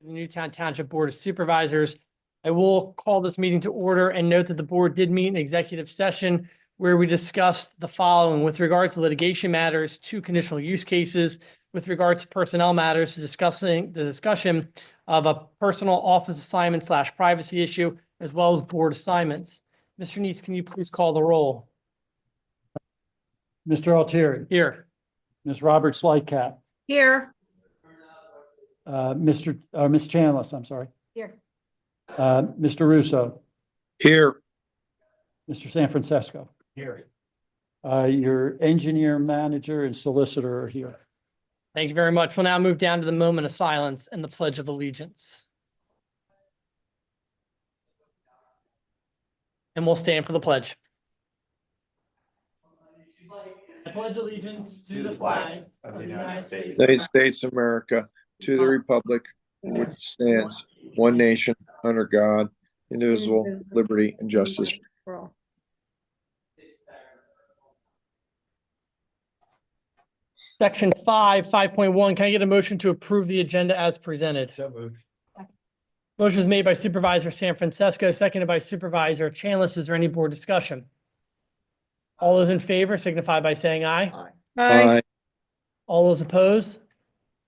the Newtown Township Board of Supervisors. I will call this meeting to order and note that the board did meet in executive session where we discussed the following with regards to litigation matters, 2 conditional use cases, with regards to personnel matters, discussing the discussion of a personal office assignment / privacy issue, as well as board assignments. Mr. Neitz, can you please call the roll? Mr. Altieri. Here. Ms. Roberts Lightcap. Here. Ms. Chanlis, I'm sorry. Here. Mr. Russo. Here. Mr. San Francisco. Here. Your engineer, manager, and solicitor are here. Thank you very much. We'll now move down to the moment of silence and the Pledge of Allegiance. And we'll stand for the pledge. I pledge allegiance to the flag of the United States. United States of America, to the republic which stands one nation under God, indivisible, liberty and justice for all. Section 5.1, can I get a motion to approve the agenda as presented? So moved. Motion is made by Supervisor San Francisco, seconded by Supervisor Chanlis. Is there any board discussion? All those in favor signify by saying aye. Aye. All those opposed?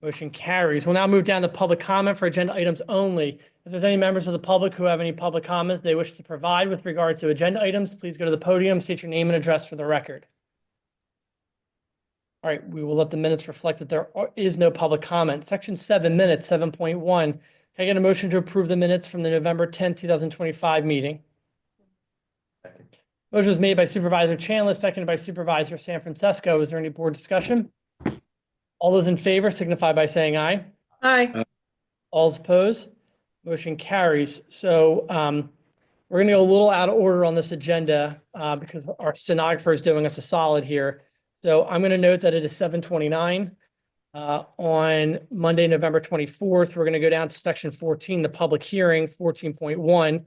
Motion carries. We'll now move down to public comment for agenda items only. If there's any members of the public who have any public comment they wish to provide with regard to agenda items, please go to the podium, state your name and address for the record. All right, we will let the minutes reflect that there is no public comment. Section 7 minutes, 7.1. Can I get a motion to approve the minutes from the November 10th, 2025 meeting? Motion was made by Supervisor Chanlis, seconded by Supervisor San Francisco. Is there any board discussion? All those in favor signify by saying aye. Aye. All opposed? Motion carries. So we're going to go a little out of order on this agenda because our stenographer is doing us a solid here. So I'm going to note that it is 7:29 on Monday, November 24th. We're going to go down to section 14, the public hearing, 14.1.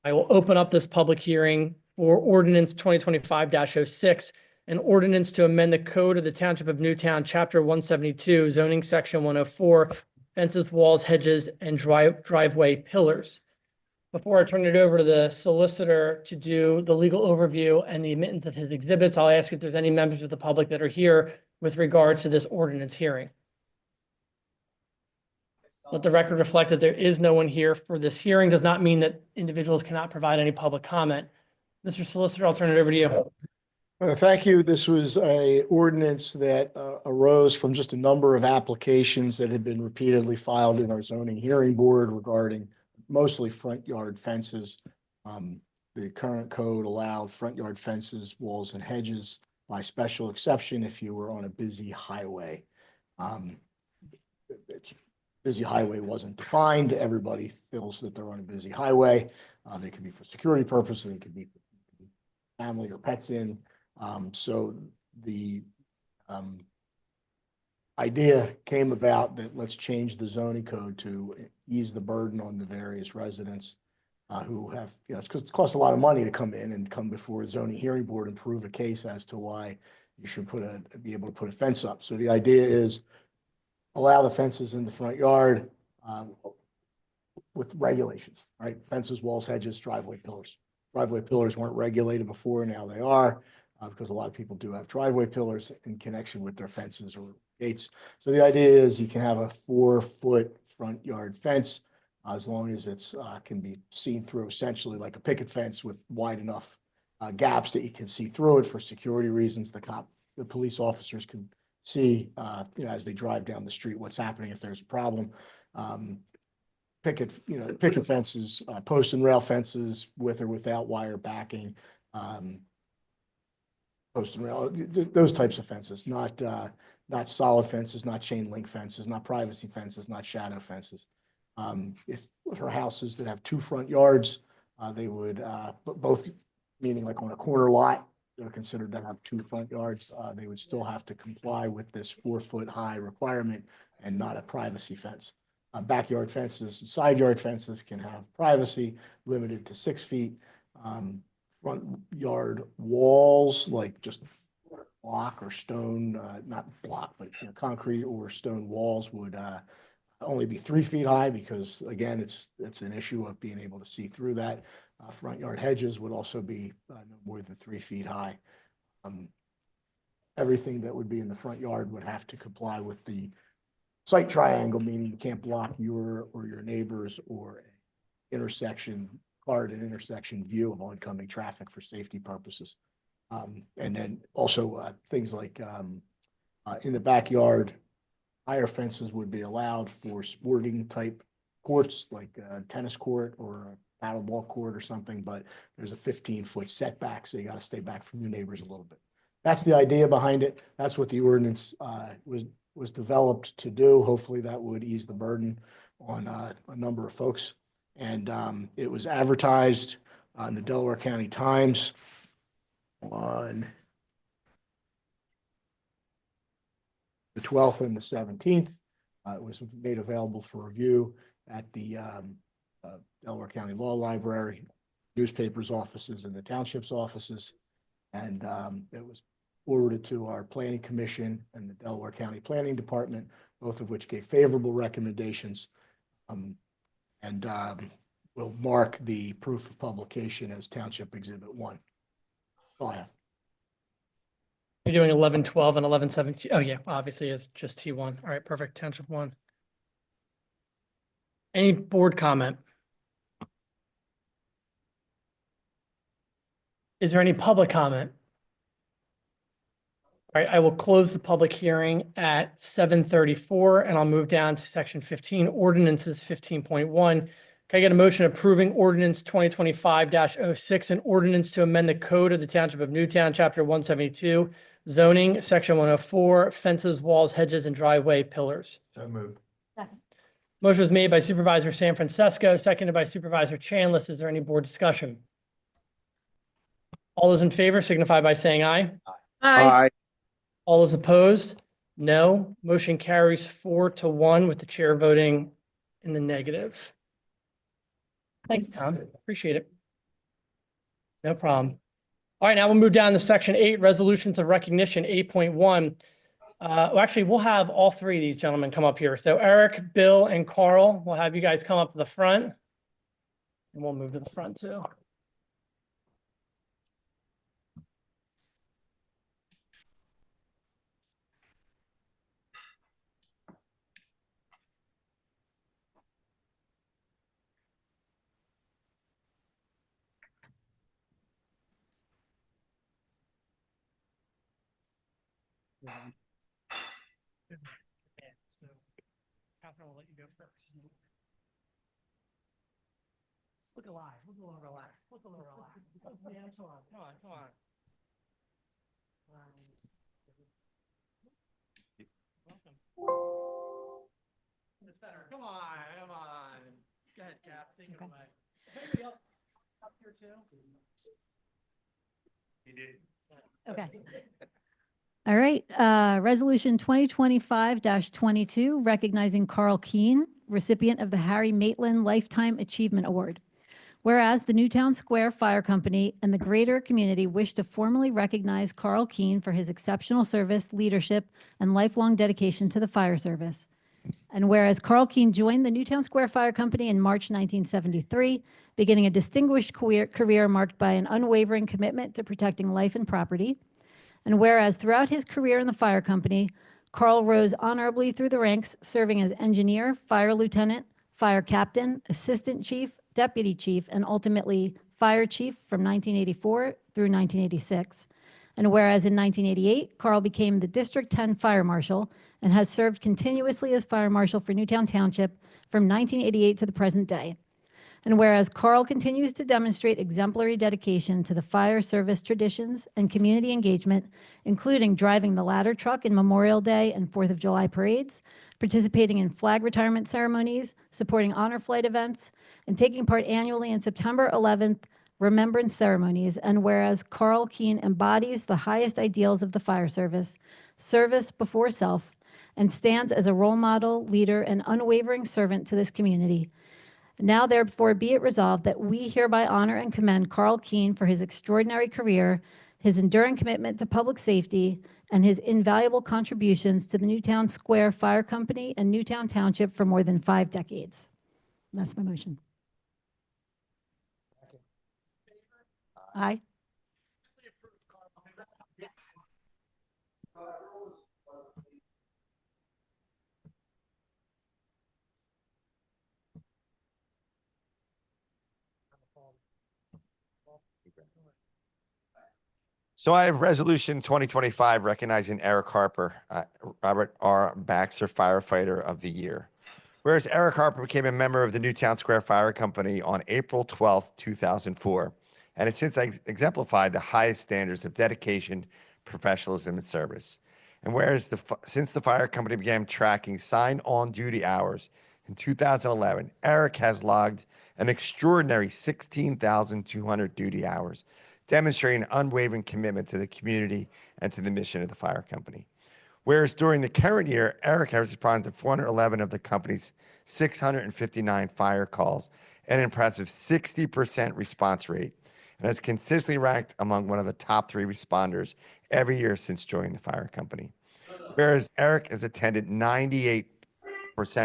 I will open up this public hearing for ordinance 2025-06, an ordinance to amend the code of the Township of Newtown, chapter 172, zoning section 104, fences, walls, hedges, and driveway pillars. Before I turn it over to the solicitor to do the legal overview and the admittance of his exhibits, I'll ask if there's any members of the public that are here with regards to this ordinance hearing. Let the record reflect that there is no one here for this hearing. Does not mean that individuals cannot provide any public comment. Mr. Solicitor, I'll turn it over to you. Thank you. This was a ordinance that arose from just a number of applications that had been repeatedly filed in our zoning hearing board regarding mostly front yard fences. The current code allowed front yard fences, walls, and hedges by special exception if you were on a busy highway. Busy highway wasn't defined. Everybody feels that they're on a busy highway. They could be for security purposes. They could be for family or pets in. So the idea came about that let's change the zoning code to ease the burden on the various residents who have, it's because it costs a lot of money to come in and come before the zoning hearing board and prove a case as to why you should be able to put a fence up. So the idea is allow the fences in the front yard with regulations, right? Fences, walls, hedges, driveway pillars. Driveway pillars weren't regulated before, now they are, because a lot of people do have driveway pillars in connection with their fences or gates. So the idea is you can have a 4-foot front yard fence as long as it's can be seen through, essentially like a picket fence with wide enough gaps that you can see through it for security reasons. The police officers can see, as they drive down the street, what's happening if there's a problem. Picket fences, post and rail fences with or without wire backing, post and rail, those types of fences, not solid fences, not chain link fences, not privacy fences, not shadow fences. If for houses that have 2 front yards, they would, both meaning like on a corner lot, they're considered to have 2 front yards. They would still have to comply with this 4-foot high requirement and not a privacy fence. Backyard fences and side yard fences can have privacy limited to 6 feet. Front yard walls, like just block or stone, not block, but concrete or stone walls would only be 3 feet high because again, it's an issue of being able to see through that. Front yard hedges would also be no more than 3 feet high. Everything that would be in the front yard would have to comply with the site triangle, meaning you can't block your or your neighbors or intersection, car at an intersection view of oncoming traffic for safety purposes. And then also things like in the backyard, higher fences would be allowed for sporting type courts, like a tennis court or a paddleball court or something, but there's a 15-foot setback, so you got to stay back from your neighbors a little bit. That's the idea behind it. That's what the ordinance was developed to do. Hopefully that would ease the burden on a number of folks. And it was advertised in the Delaware County Times on the 12th and the 17th. It was made available for review at the Delaware County Law Library, newspapers offices, and the township's offices. And it was forwarded to our Planning Commission and the Delaware County Planning Department, both of which gave favorable recommendations. Will mark the proof of publication as Township Exhibit 1. That's all I have. You're doing 11, 12, and 11, 17. Oh, yeah, obviously it's just T1. All right, perfect. Township 1. Any board comment? Is there any public comment? All right, I will close the public hearing at 7:34, and I'll move down to section 15, ordinances 15.1. Can I get a motion approving ordinance 2025-06, an ordinance to amend the code of the Township of Newtown, chapter 172, zoning, section 104, fences, walls, hedges, and driveway pillars? So moved. Second. Motion was made by Supervisor San Francisco, seconded by Supervisor Chanlis. Is there any board discussion? All those in favor signify by saying aye. Aye. All those opposed? No. Motion carries 4-1 with the chair voting in the negative. Thank you, Tom. Appreciate it. No problem. All right, now we'll move down to section 8, resolutions of recognition, 8.1. Well, actually, we'll have all three of these gentlemen come up here. So Eric, Bill, and Karl, we'll have you guys come up to the front. And we'll move to the front too. So Catherine will let you go first. Look alive, look a little relaxed, look a little relaxed. Yeah, come on, come on, come on. Welcome. It's better. Come on, come on. Go ahead, Cap, take it away. If anybody else up here too? He did. Okay. All right, resolution 2025-22, recognizing Karl Keehn, recipient of the Harry Maitland Lifetime Achievement Award. Whereas the Newtown Square Fire Company and the greater community wish to formally recognize Karl Keehn for his exceptional service, leadership, and lifelong dedication to the fire service. And whereas Karl Keehn joined the Newtown Square Fire Company in March 1973, beginning a distinguished career marked by an unwavering commitment to protecting life and property. And whereas throughout his career in the fire company, Karl rose honorably through the ranks, serving as engineer, fire lieutenant, fire captain, assistant chief, deputy chief, and ultimately fire chief from 1984 through 1986. And whereas in 1988, Karl became the District 10 Fire Marshal and has served continuously as Fire Marshal for Newtown Township from 1988 to the present day. And whereas Karl continues to demonstrate exemplary dedication to the fire service traditions and community engagement, including driving the ladder truck in Memorial Day and 4th of July parades, participating in flag retirement ceremonies, supporting honor flight events, and taking part annually in September 11th remembrance ceremonies. And whereas Karl Keehn embodies the highest ideals of the fire service before self, and stands as a role model, leader, and unwavering servant to this community. Now therefore be it resolved that we hereby honor and commend Karl Keehn for his extraordinary career his enduring commitment to public safety, and his invaluable contributions to the Newtown Square Fire Company and Newtown Township for more than 5 decades. That's my motion. Aye. So I have resolution 2025 recognizing Eric Harper, Robert R. Baxter Firefighter of the Year. Whereas Eric Harper became a member of the Newtown Square Fire Company on April 12th, 2004, and has since exemplified the highest standards of dedication, professionalism, and service. And whereas since the fire company began tracking sign-on duty hours in 2011, Eric has logged an extraordinary 16,200 duty hours, demonstrating an unwavering commitment to the community and to the mission of the fire company. Whereas during the current year, Eric has responded to 411 of the company's 659 fire calls, an impressive 60% response rate, and has consistently ranked among one of the top 3 responders every year since joining the fire company. Whereas Eric has attended 98%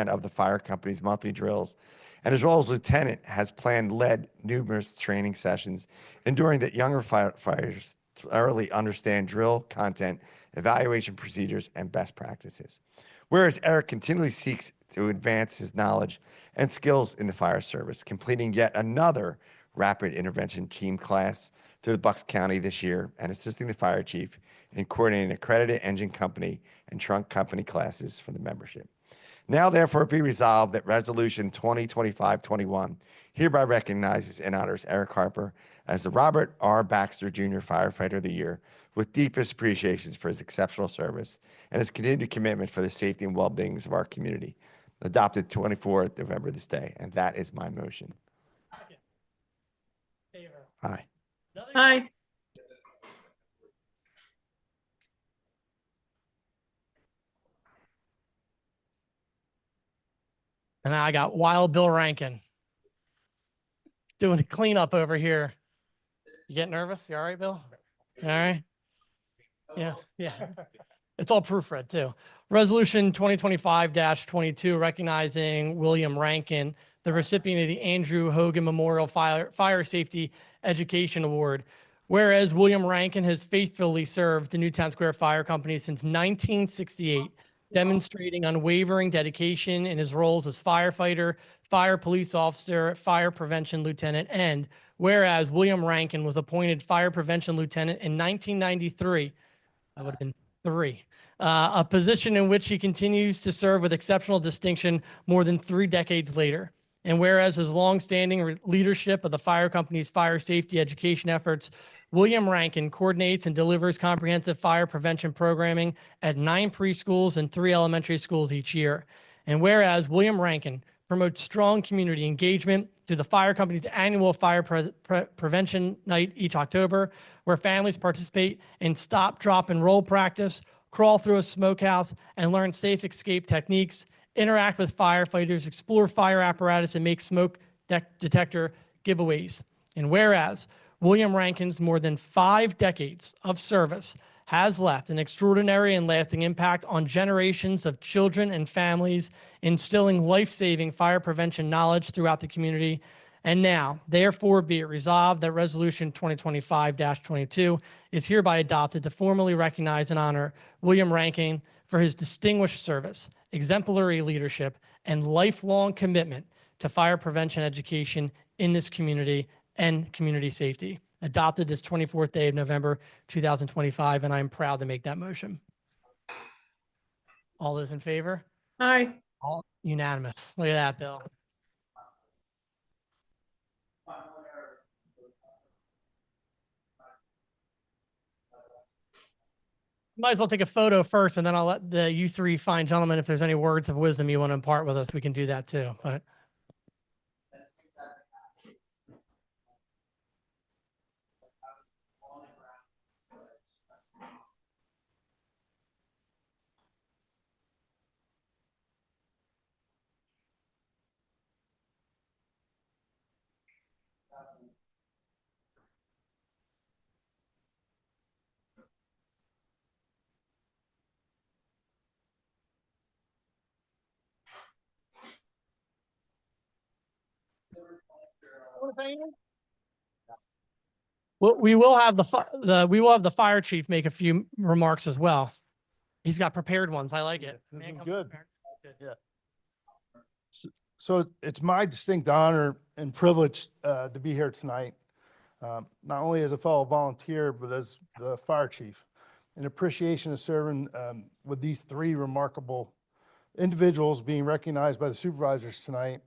of the fire company's monthly drills, and his role as lieutenant has led numerous training sessions, ensuring that younger firefighters thoroughly understand drill content, evaluation procedures, and best practices. Whereas Eric continually seeks to advance his knowledge and skills in the fire service, completing yet another rapid intervention team class through the Bucks County this year and assisting the fire chief in coordinating accredited engine company and trunk company classes for the membership. Now, therefore, be resolved that Resolution 2025-21 hereby recognizes and honors Eric Harper as the Robert R. Baxter Jr. Firefighter of the Year with deepest appreciations for his exceptional service and his continued commitment for the safety and well-being of our community. Adopted 24th November this day, and that is my motion. Favor. Aye. Aye. And I got Wild Bill Rankin doing a cleanup over here. You get nervous? You all right, Bill? All right. Yes. Yeah. It's all proofread too. Resolution 2025-22 recognizing William Rankin, the recipient of the Andrew Hogan Memorial Fire Safety Education Award. Whereas William Rankin has faithfully served the Newtown Square Fire Company since 1968, demonstrating unwavering dedication in his roles as firefighter, fire police officer, fire prevention lieutenant, and whereas William Rankin was appointed fire prevention lieutenant in 1993, I would have been 3, a position in which he continues to serve with exceptional distinction more than 3 decades later. And whereas his longstanding leadership of the fire company's fire safety education efforts, William Rankin coordinates and delivers comprehensive fire prevention programming at 9 preschools and 3 elementary schools each year. And whereas William Rankin promotes strong community engagement through the fire company's annual fire prevention night each October, where families participate in stop, drop, and roll practice, crawl through a smokehouse, and learn safe escape techniques, interact with firefighters, explore fire apparatus, and make smoke detector giveaways. And whereas William Rankin's more than 5 decades of service has left an extraordinary and lasting impact on generations of children and families, instilling life-saving fire prevention knowledge throughout the community. And now, therefore, be it resolved that Resolution 2025-22 is hereby adopted to formally recognize and honor William Rankin for his distinguished service, exemplary leadership, and lifelong commitment to fire prevention education in this community and community safety. Adopted this 24th day of November, 2025, and I'm proud to make that motion. All those in favor? Aye. All unanimous. Look at that, Bill. Might as well take a photo first, and then I'll let you 3 fine gentlemen, if there's any words of wisdom you want to impart with us, we can do that too. But Well, we will have the fire chief make a few remarks as well. He's got prepared ones. I like it. This Man is comes good. prepared. So it's my distinct honor and privilege to be here tonight, not only as a fellow volunteer, but as the fire chief. In appreciation of serving with these three remarkable individuals being recognized by the supervisors tonight.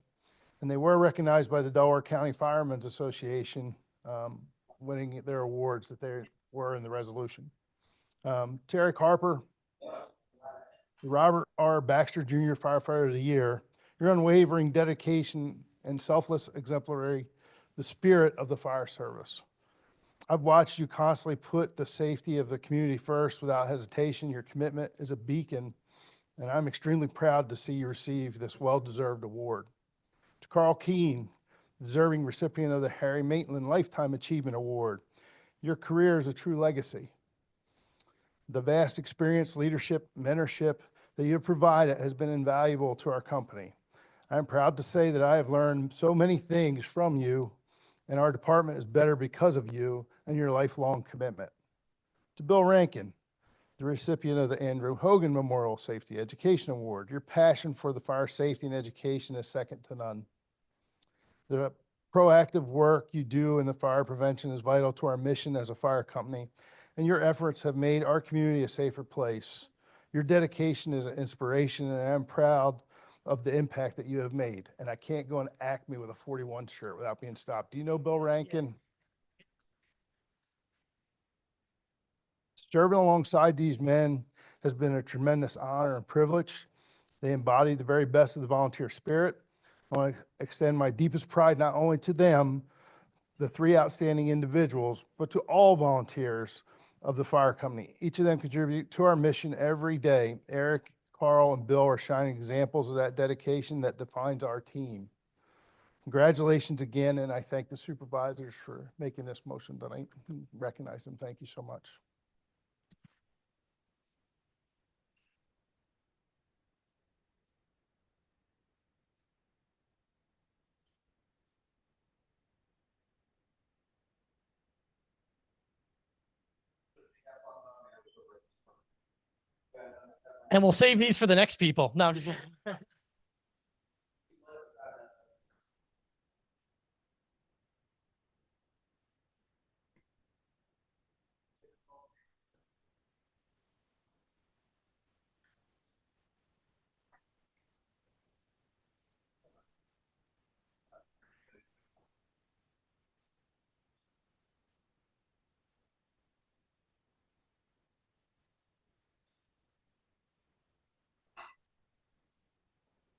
And they were recognized by the Delaware County Firemen's Association, winning their awards that they were in the resolution. Terry Harper, Robert R. Baxter Jr. Firefighter of the Year, your unwavering dedication and selfless exemplary, the spirit of the fire service. I've watched you constantly put the safety of the community first without hesitation. Your commitment is a beacon, and I'm extremely proud to see you receive this well-deserved award. To Karl Keehn, deserving recipient of the Harry Maitland Lifetime Achievement Award, your career is a true legacy. The vast experience, leadership, mentorship that you have provided has been invaluable to our company. I'm proud to say that I have learned so many things from you, and our department is better because of you and your lifelong commitment. To Bill Rankin, the recipient of the Andrew Hogan Memorial Safety Education Award, your passion for the fire safety and education is second to none. The proactive work you do in the fire prevention is vital to our mission as a fire company, and your efforts have made our community a safer place. Your dedication is an inspiration, and I'm proud of the impact that you have made. And I can't go and Acme with a 41 shirt without being stopped. Do you know Bill Rankin? Serving alongside these men has been a tremendous honor and privilege. They embody the very best of the volunteer spirit. I want to extend my deepest pride not only to them, the three outstanding individuals, but to all volunteers of the fire company. Each of them contribute to our mission every day. Eric, Karl, and Bill are shining examples of that dedication that defines our team. Congratulations again, and I thank the supervisors for making this motion tonight. Recognize them. Thank you so much. And we'll save these for the next people. No, I'm just kidding.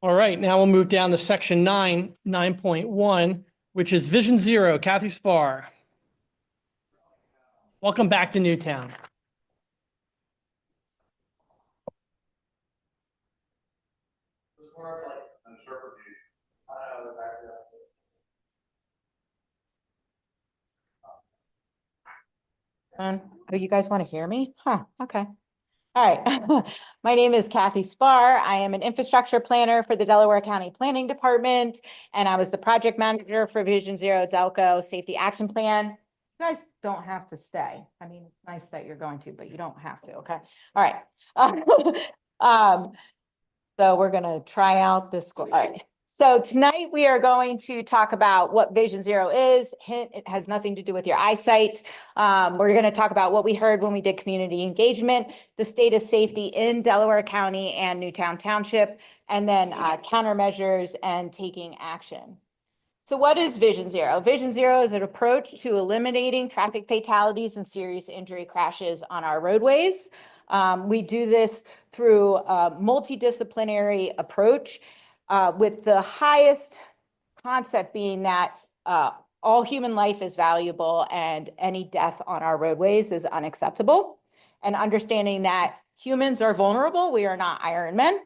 All right, now we'll move down to section 9.1, which is Vision Zero, Cathy Spahr. Welcome back to Newtown. Oh, you guys want to hear me? Huh, okay. All right. My name is Cathy Spahr. I am an infrastructure planner for the Delaware County Planning Department, and I was the project manager for Vision Zero Delco Safety Action Plan. You guys don't have to stay. I mean, it's nice that you're going to, but you don't have to, okay? All right. So we're gonna try out this. All right. So tonight we are going to talk about what Vision Zero is. Hint, it has nothing to do with your eyesight. We're going to talk about what we heard when we did community engagement, the state of safety in Delaware County and Newtown Township, and then countermeasures and taking action. So what is Vision Zero? Vision Zero is an approach to eliminating traffic fatalities and serious injury crashes on our roadways. We do this through a multidisciplinary approach with the highest concept being that all human life is valuable and any death on our roadways is unacceptable. And understanding that humans are vulnerable, we are not Iron Men.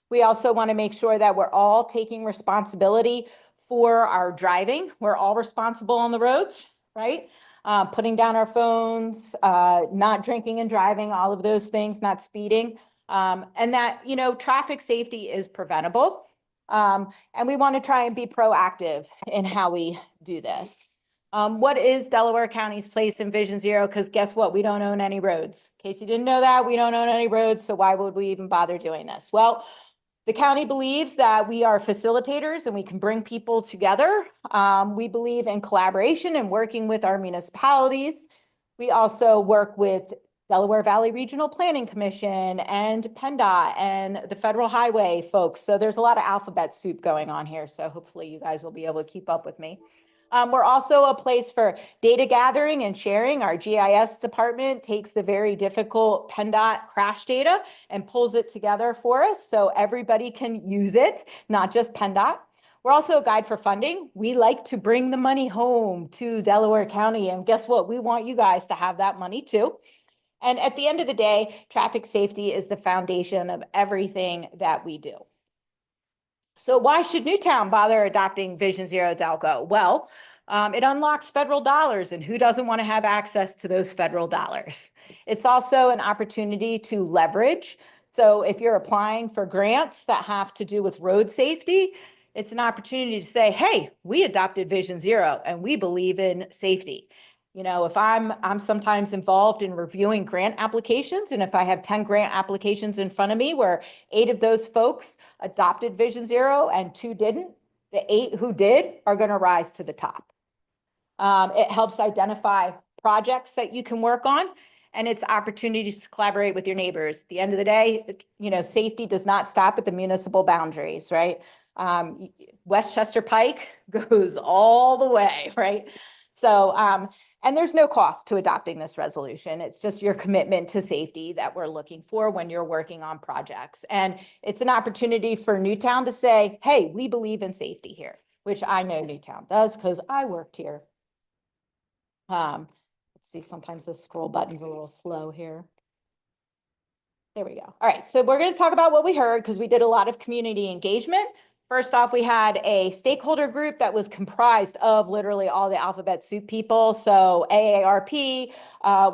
We also want to make sure that we're all taking responsibility for our driving. We're all responsible on the roads, right? Putting down our phones, not drinking and driving, all of those things, not speeding. And that, you know, traffic safety is preventable. And we want to try and be proactive in how we do this. What is Delaware County's place in Vision Zero? Because guess what? We don't own any roads. In case you didn't know that, we don't own any roads. So why would we even bother doing this? Well, the county believes that we are facilitators and we can bring people together. We believe in collaboration and working with our municipalities. We also work with Delaware Valley Regional Planning Commission and PennDOT and the Federal Highway folks. So there's a lot of alphabet soup going on here. So hopefully you guys will be able to keep up with me. We're also a place for data gathering and sharing. Our GIS department takes the very difficult PennDOT crash data and pulls it together for us so everybody can use it, not just PennDOT. We're also a guide for funding. We like to bring the money home to Delaware County. And guess what? We want you guys to have that money too. And at the end of the day, traffic safety is the foundation of everything that we do. So why should Newtown bother adopting Vision Zero Delco? Well, it unlocks federal dollars, and who doesn't want to have access to those federal dollars? It's also an opportunity to leverage. So if you're applying for grants that have to do with road safety, it's an opportunity to say, hey, we adopted Vision Zero and we believe in safety. You know, if I'm sometimes involved in reviewing grant applications, and if I have 10 grant applications in front of me where 8 of those folks adopted Vision Zero and 2 didn't, the 8 who did are going to rise to the top. It helps identify projects that you can work on, and it's opportunities to collaborate with your neighbors. At the end of the day, you know, safety does not stop at the municipal boundaries, right? Westchester Pike goes all the way, right? So, and there's no cost to adopting this resolution. It's just your commitment to safety that we're looking for when you're working on projects. And it's an opportunity for Newtown to say, hey, we believe in safety here, which I know Newtown does because I worked here. Let's see, sometimes the scroll button's a little slow here. There we go. All right, so we're going to talk about what we heard because we did a lot of community engagement. First off, we had a stakeholder group that was comprised of literally all the alphabet soup people. So AARP,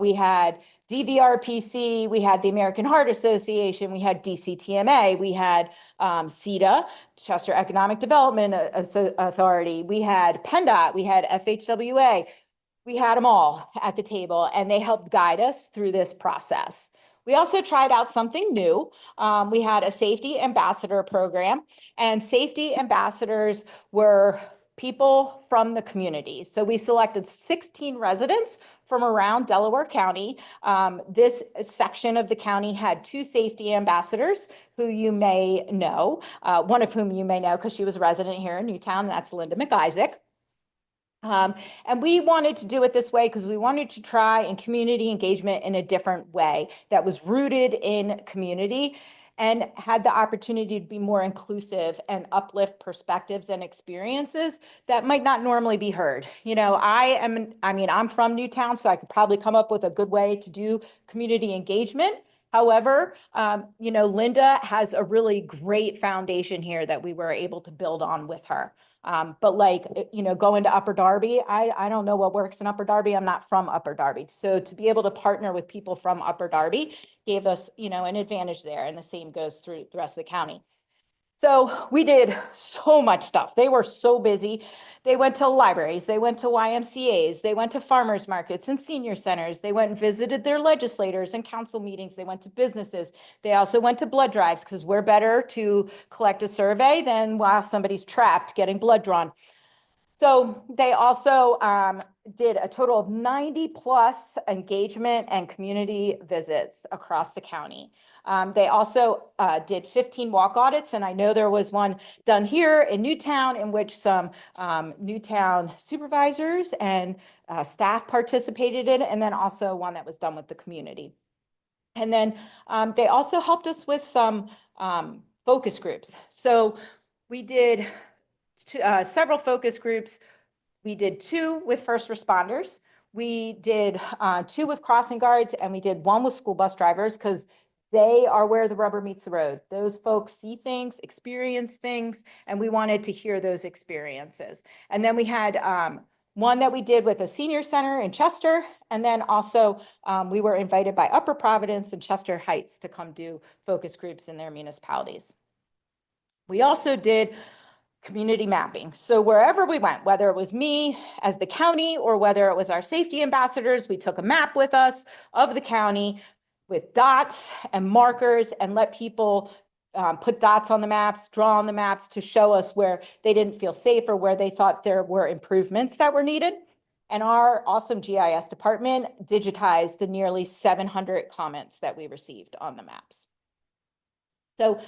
we had DVRPC, we had the American Heart Association, we had DCTMA, we had CETA, Chester Economic Development Authority, we had PennDOT, we had FHWA. We had them all at the table and they helped guide us through this process. We also tried out something new. We had a safety ambassador program, and safety ambassadors were people from the community. So we selected 16 residents from around Delaware County. This section of the county had 2 safety ambassadors who you may know, one of whom you may know because she was a resident here in Newtown, and that's Linda McIsaac. And we wanted to do it this way because we wanted to try in community engagement in a different way that was rooted in community and had the opportunity to be more inclusive and uplift perspectives and experiences that might not normally be heard. You know, I'm from Newtown, so I could probably come up with a good way to do community engagement. However, you know, Linda has a really great foundation here that we were able to build on with her. But like, you know, going to Upper Darby, I don't know what works in Upper Darby. I'm not from Upper Darby. So to be able to partner with people from Upper Darby gave us, you know, an advantage there. And the same goes through the rest of the county. So we did so much stuff. They were so busy. They went to libraries, they went to YMCAs, they went to farmers markets and senior centers. They went and visited their legislators and council meetings. They went to businesses. They also went to blood drives because we're better to collect a survey than while somebody's trapped getting blood drawn. So they also did a total of 90 plus engagement and community visits across the county. They also did 15 walk audits, and I know there was one done here in Newtown in which some Newtown supervisors and staff participated in, and then also one that was done with the community. And then they also helped us with some focus groups. So we did several focus groups. We did 2 with first responders. We did 2 with crossing guards, and we did 1 with school bus drivers because they are where the rubber meets the road. Those folks see things, experience things, and we wanted to hear those experiences. And then we had one that we did with a senior center in Chester, and then also we were invited by Upper Providence and Chester Heights to come do focus groups in their municipalities. We also did community mapping. So wherever we went, whether it was me as the county or whether it was our safety ambassadors, we took a map with us of the county with dots and markers and let people put dots on the maps, draw on the maps to show us where they didn't feel safe or where they thought there were improvements that were needed. And our awesome GIS department digitized the nearly 700 comments that we received on the maps. So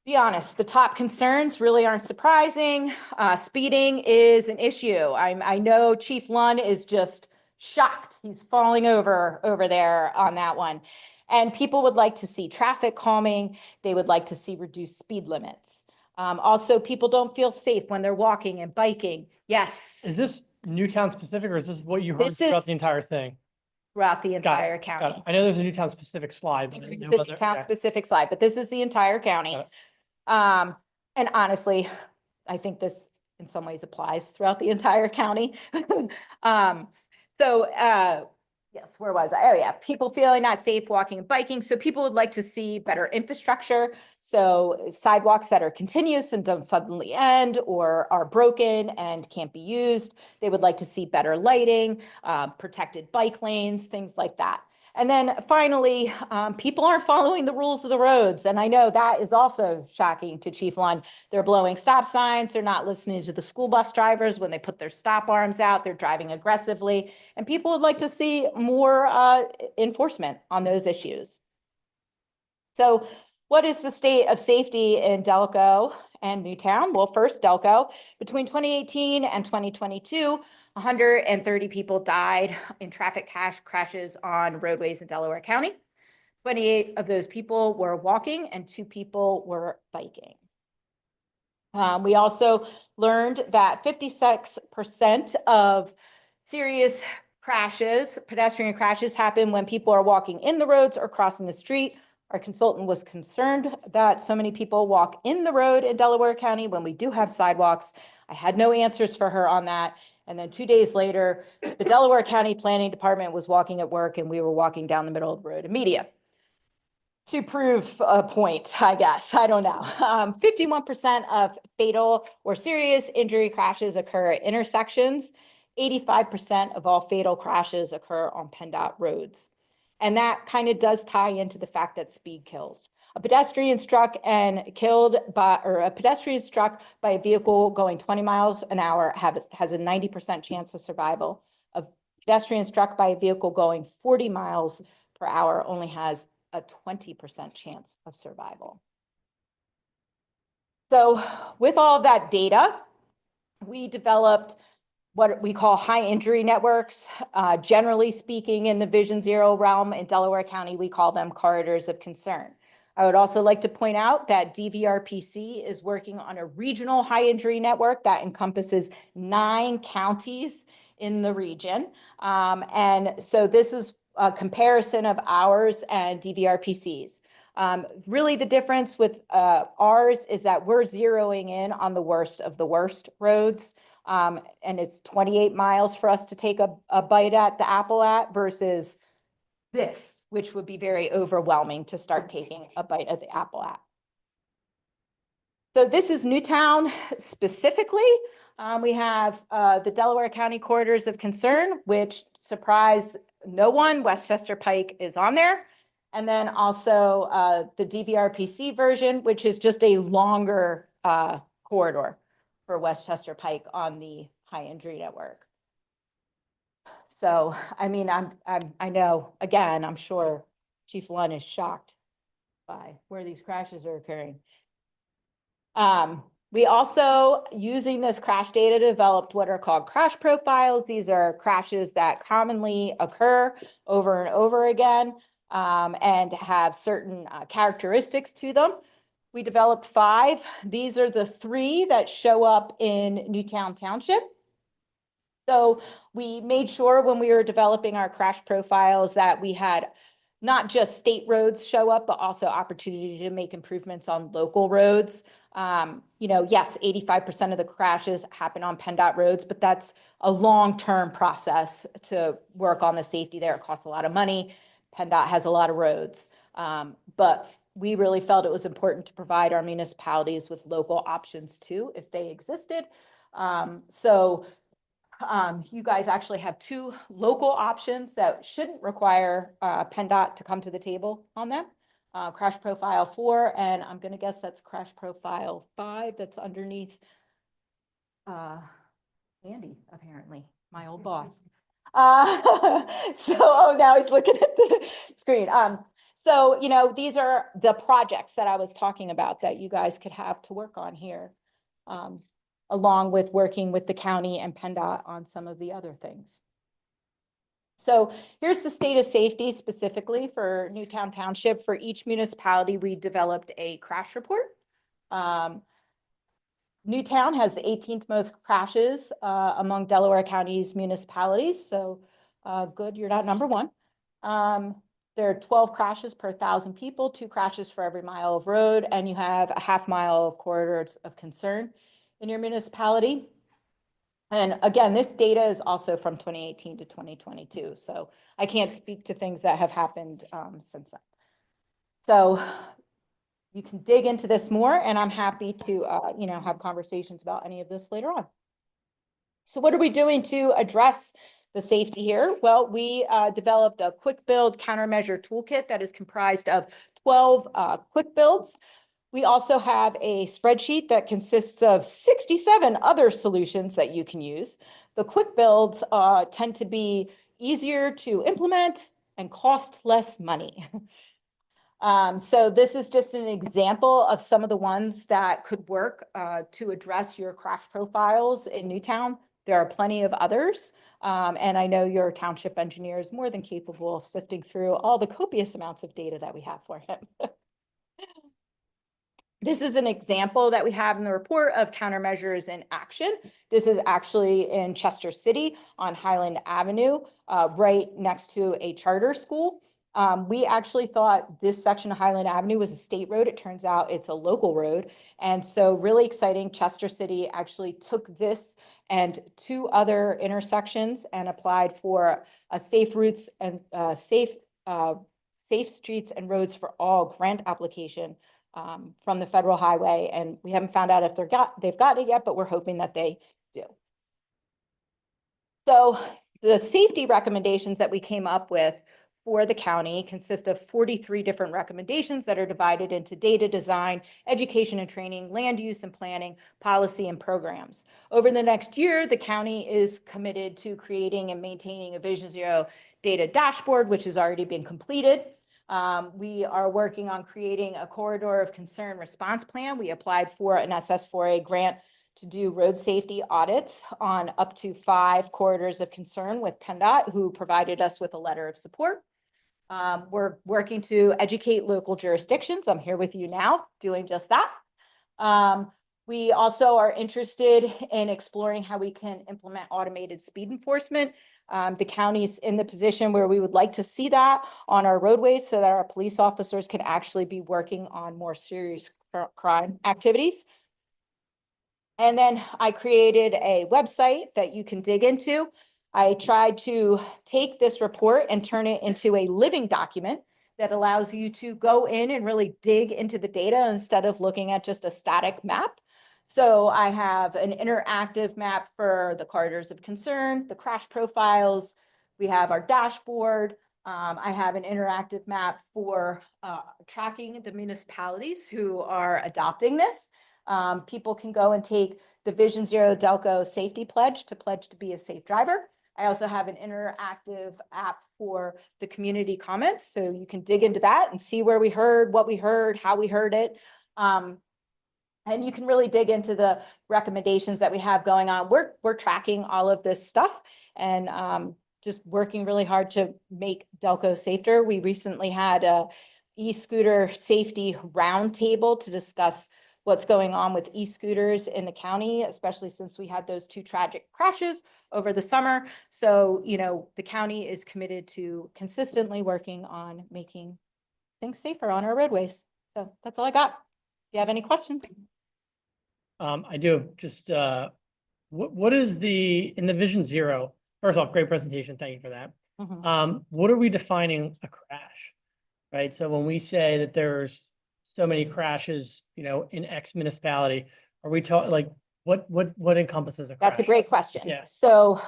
be honest, the top concerns really aren't surprising. Speeding is an issue. I know Chief Lund is just shocked. He's falling over there on that one. And people would like to see traffic calming. They would like to see reduced speed limits. Also, people don't feel safe when they're walking and biking. Yes. Is this Newtown specific, or is this what you heard This is- throughout the entire thing? Throughout the Got it, entire got county. it. I know there's a Newtown specific slide, but I didn't know It's a whether- town okay. specific slide, but this is the entire county. Got it. And honestly, I think this in some ways applies throughout the entire county. Yes, where was I? Oh yeah, people feeling not safe walking and biking. So people would like to see better infrastructure. So sidewalks that are continuous and don't suddenly end or are broken and can't be used. They would like to see better lighting, protected bike lanes, things like that. And then finally, people aren't following the rules of the roads. And I know that is also shocking to Chief Lund. They're blowing stop signs. They're not listening to the school bus drivers when they put their stop arms out. They're driving aggressively. And people would like to see more enforcement on those issues. So what is the state of safety in Delco and Newtown? Well, first, Delco. Between 2018 and 2022, 130 people died in traffic crashes on roadways in Delaware County. 28 of those people were walking and 2 people were biking. We also learned that 56% of serious crashes, pedestrian crashes, happen when people are walking in the roads or crossing the street. Our consultant was concerned that so many people walk in the road in Delaware County when we do have sidewalks. I had no answers for her on that. And then 2 days later, the Delaware County Planning Department was walking at work and we were walking down the middle of the road in media. To prove a point, I guess, I don't know. 51% of fatal or serious injury crashes occur at intersections. 85% of all fatal crashes occur on PennDOT roads. And that kind of does tie into the fact that speed kills. A pedestrian struck by a vehicle going 20 miles an hour has a 90% chance of survival. A pedestrian struck by a vehicle going 40 miles per hour only has a 20% chance of survival. So with all of that data, we developed what we call high injury networks. Generally speaking, in the Vision Zero realm in Delaware County, we call them corridors of concern. I would also like to point out that DVRPC is working on a regional high injury network that encompasses 9 counties in the region. And so this is a comparison of ours and DVRPC's. Really the difference with ours is that we're zeroing in on the worst of the worst roads. And it's 28 miles for us to take a bite at the apple at versus this, which would be very overwhelming to start taking a bite at the apple at. So this is Newtown specifically. We have the Delaware County Corridors of Concern, which surprised no one. Westchester Pike is on there. And then also the DVRPC version, which is just a longer corridor for Westchester Pike on the high injury network. So, I mean, I know, again, I'm sure Chief Lund is shocked by where these crashes are occurring. We also, using this crash data, developed what are called crash profiles. These are crashes that commonly occur over and over again and have certain characteristics to them. We developed 5. These are the 3 that show up in Newtown Township. So we made sure when we were developing our crash profiles that we had not just state roads show up, but also opportunity to make improvements on local roads. You know, yes, 85% of the crashes happen on PennDOT roads, but that's a long-term process to work on the safety there. It costs a lot of money. PennDOT has a lot of roads. But we really felt it was important to provide our municipalities with local options too, if they existed. You guys actually have 2 local options that shouldn't require PennDOT to come to the table on them. Crash Profile 4, and I'm going to guess that's Crash Profile 5 that's underneath Andy, apparently, my old boss. Now he's looking at the screen. These are the projects that I was talking about that you guys could have to work on here, along with working with the county and PennDOT on some of the other things. So here's the state of safety specifically for Newtown Township. For each municipality, we developed a crash report. Newtown has the 18th most crashes among Delaware County's municipalities. So good, you're not number 1. There are 12 crashes per 1,000 people, 2 crashes for every mile of road, and you have a half mile of corridors of concern in your municipality. And again, this data is also from 2018 to 2022. So I can't speak to things that have happened since then. So you can dig into this more, and I'm happy to, have conversations about any of this later on. So what are we doing to address the safety here? Well, we developed a quick build countermeasure toolkit that is comprised of 12 quick builds. We also have a spreadsheet that consists of 67 other solutions that you can use. The quick builds tend to be easier to implement and cost less money. So this is just an example of some of the ones that could work to address your crash profiles in Newtown. There are plenty of others. And I know your township engineer is more than capable of sifting through all the copious amounts of data that we have for him. This is an example that we have in the report of countermeasures in action. This is actually in Chester City on Highland Avenue, right next to a charter school. We actually thought this section of Highland Avenue was a state road. It turns out it's a local road. And so really exciting, Chester City actually took this and 2 other intersections and applied for a safe routes and safe streets and roads for all grant application from the federal highway. And we haven't found out if they've gotten it yet, but we're hoping that they do. So the safety recommendations that we came up with for the county consist of 43 different recommendations that are divided into data design, education and training, land use and planning, policy and programs. Over the next year, the county is committed to creating and maintaining a Vision Zero data dashboard, which has already been completed. We are working on creating a corridor of concern response plan. We applied for an SS4A grant to do road safety audits on up to 5 corridors of concern with PennDOT, who provided us with a letter of support. We're working to educate local jurisdictions. I'm here with you now doing just that. We also are interested in exploring how we can implement automated speed enforcement. The county's in the position where we would like to see that on our roadways so that our police officers can actually be working on more serious crime activities. And then I created a website that you can dig into. I tried to take this report and turn it into a living document that allows you to go in and really dig into the data instead of looking at just a static map. So I have an interactive map for the corridors of concern, the crash profiles. We have our dashboard. I have an interactive map for tracking the municipalities who are adopting this. People can go and take the Vision Zero Delco Safety Pledge to be a safe driver. I also have an interactive app for the community comments. So you can dig into that and see where we heard, what we heard, how we heard it. And you can really dig into the recommendations that we have going on. We're tracking all of this stuff and just working really hard to make Delco safer. We recently had a e-scooter safety roundtable to discuss what's going on with e-scooters in the county, especially since we had those 2 tragic crashes over the summer. So, the county is committed to consistently working on making things safer on our roadways. So that's all I got. Do you have any questions? I do. Just what is in the Vision Zero? First off, great presentation. Thank you for that. What are we defining a crash? Right? So when we say that there's so many crashes, in X municipality, are we talking like what encompasses a crash? That's a great question. Yeah. So,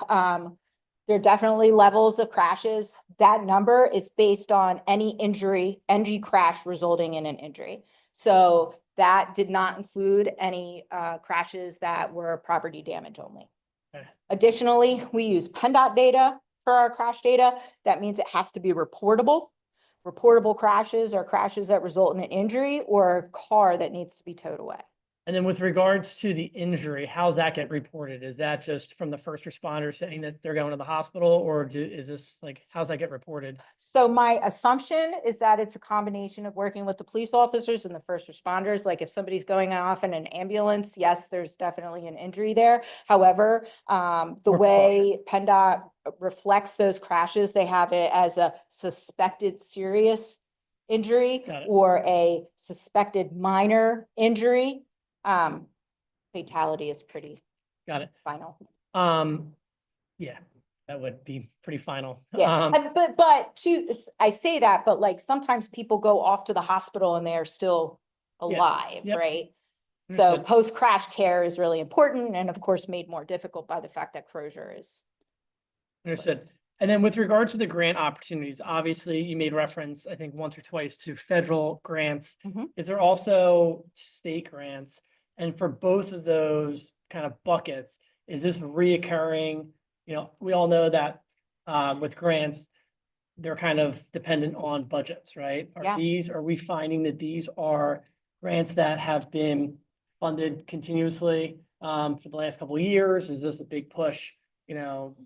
there are definitely levels of crashes. That number is based on any injury crash resulting in an injury. So that did not include any crashes that were property damage only. Okay. Additionally, we use PennDOT data for our crash data. That means it has to be reportable. Reportable crashes are crashes that result in an injury or a car that needs to be towed away. And then with regards to the injury, how's that get reported? Is that just from the first responder saying that they're going to the hospital, or is this like, how's that get reported? So my assumption is that it's a combination of working with the police officers and the first responders. Like if somebody's going off in an ambulance, yes, there's definitely an injury there. However, the Or way PennDOT reflects those crashes, they have it as a suspected serious injury Got it. or a suspected minor injury. Fatality is pretty Got it. final. Yeah, that would be pretty final. Yeah, I say that, but like sometimes people go off to the hospital and they are still alive, Yep. right? So Understood. post-crash care is really important and of course made more difficult by the fact that closure is. Understood. And then with regards to the grant opportunities, obviously you made reference, I think once or twice, to federal grants. Mhm. Is there also state grants? And for both of those kind of buckets, is this reoccurring? We all know that with grants, they're kind of dependent on budgets, right? Yeah. Are we finding that these are grants that have been funded continuously for the last couple of years? Is this a big push,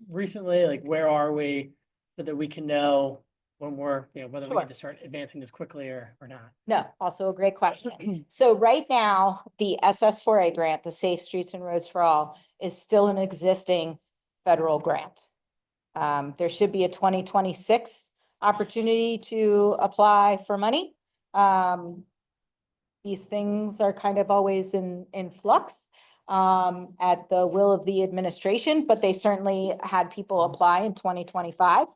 recently? Like, where are we so that we can know when we're, whether we Sure. need to start advancing this quickly or not? No, also a great question. So right now, the SS4A grant, the Safe Streets and Roads for All, is still an existing federal grant. There should be a 2026 opportunity to apply for money. These things are kind of always in flux at the will of the administration, but they certainly had people apply in 2025.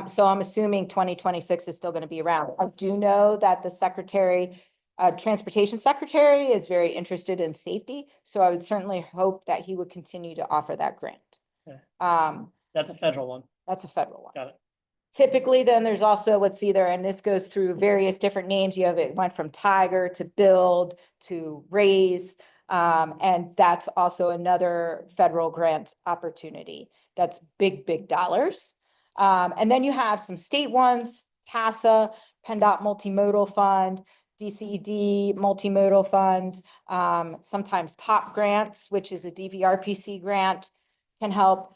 So I'm assuming 2026 is still going to be around. I do know that the Transportation Secretary is very interested in safety. So I would certainly hope that he would continue to offer that grant. Okay. Um, That's a federal one. that's a federal one. Got it. Typically, then there's also and this goes through various different names. It went from Tiger to Build to Raise. And that's also another federal grant opportunity. That's big dollars. And then you have some state ones, TASA, PennDOT Multimodal Fund, DCED Multimodal Fund, sometimes TOP grants, which is a DVRPC grant, can help.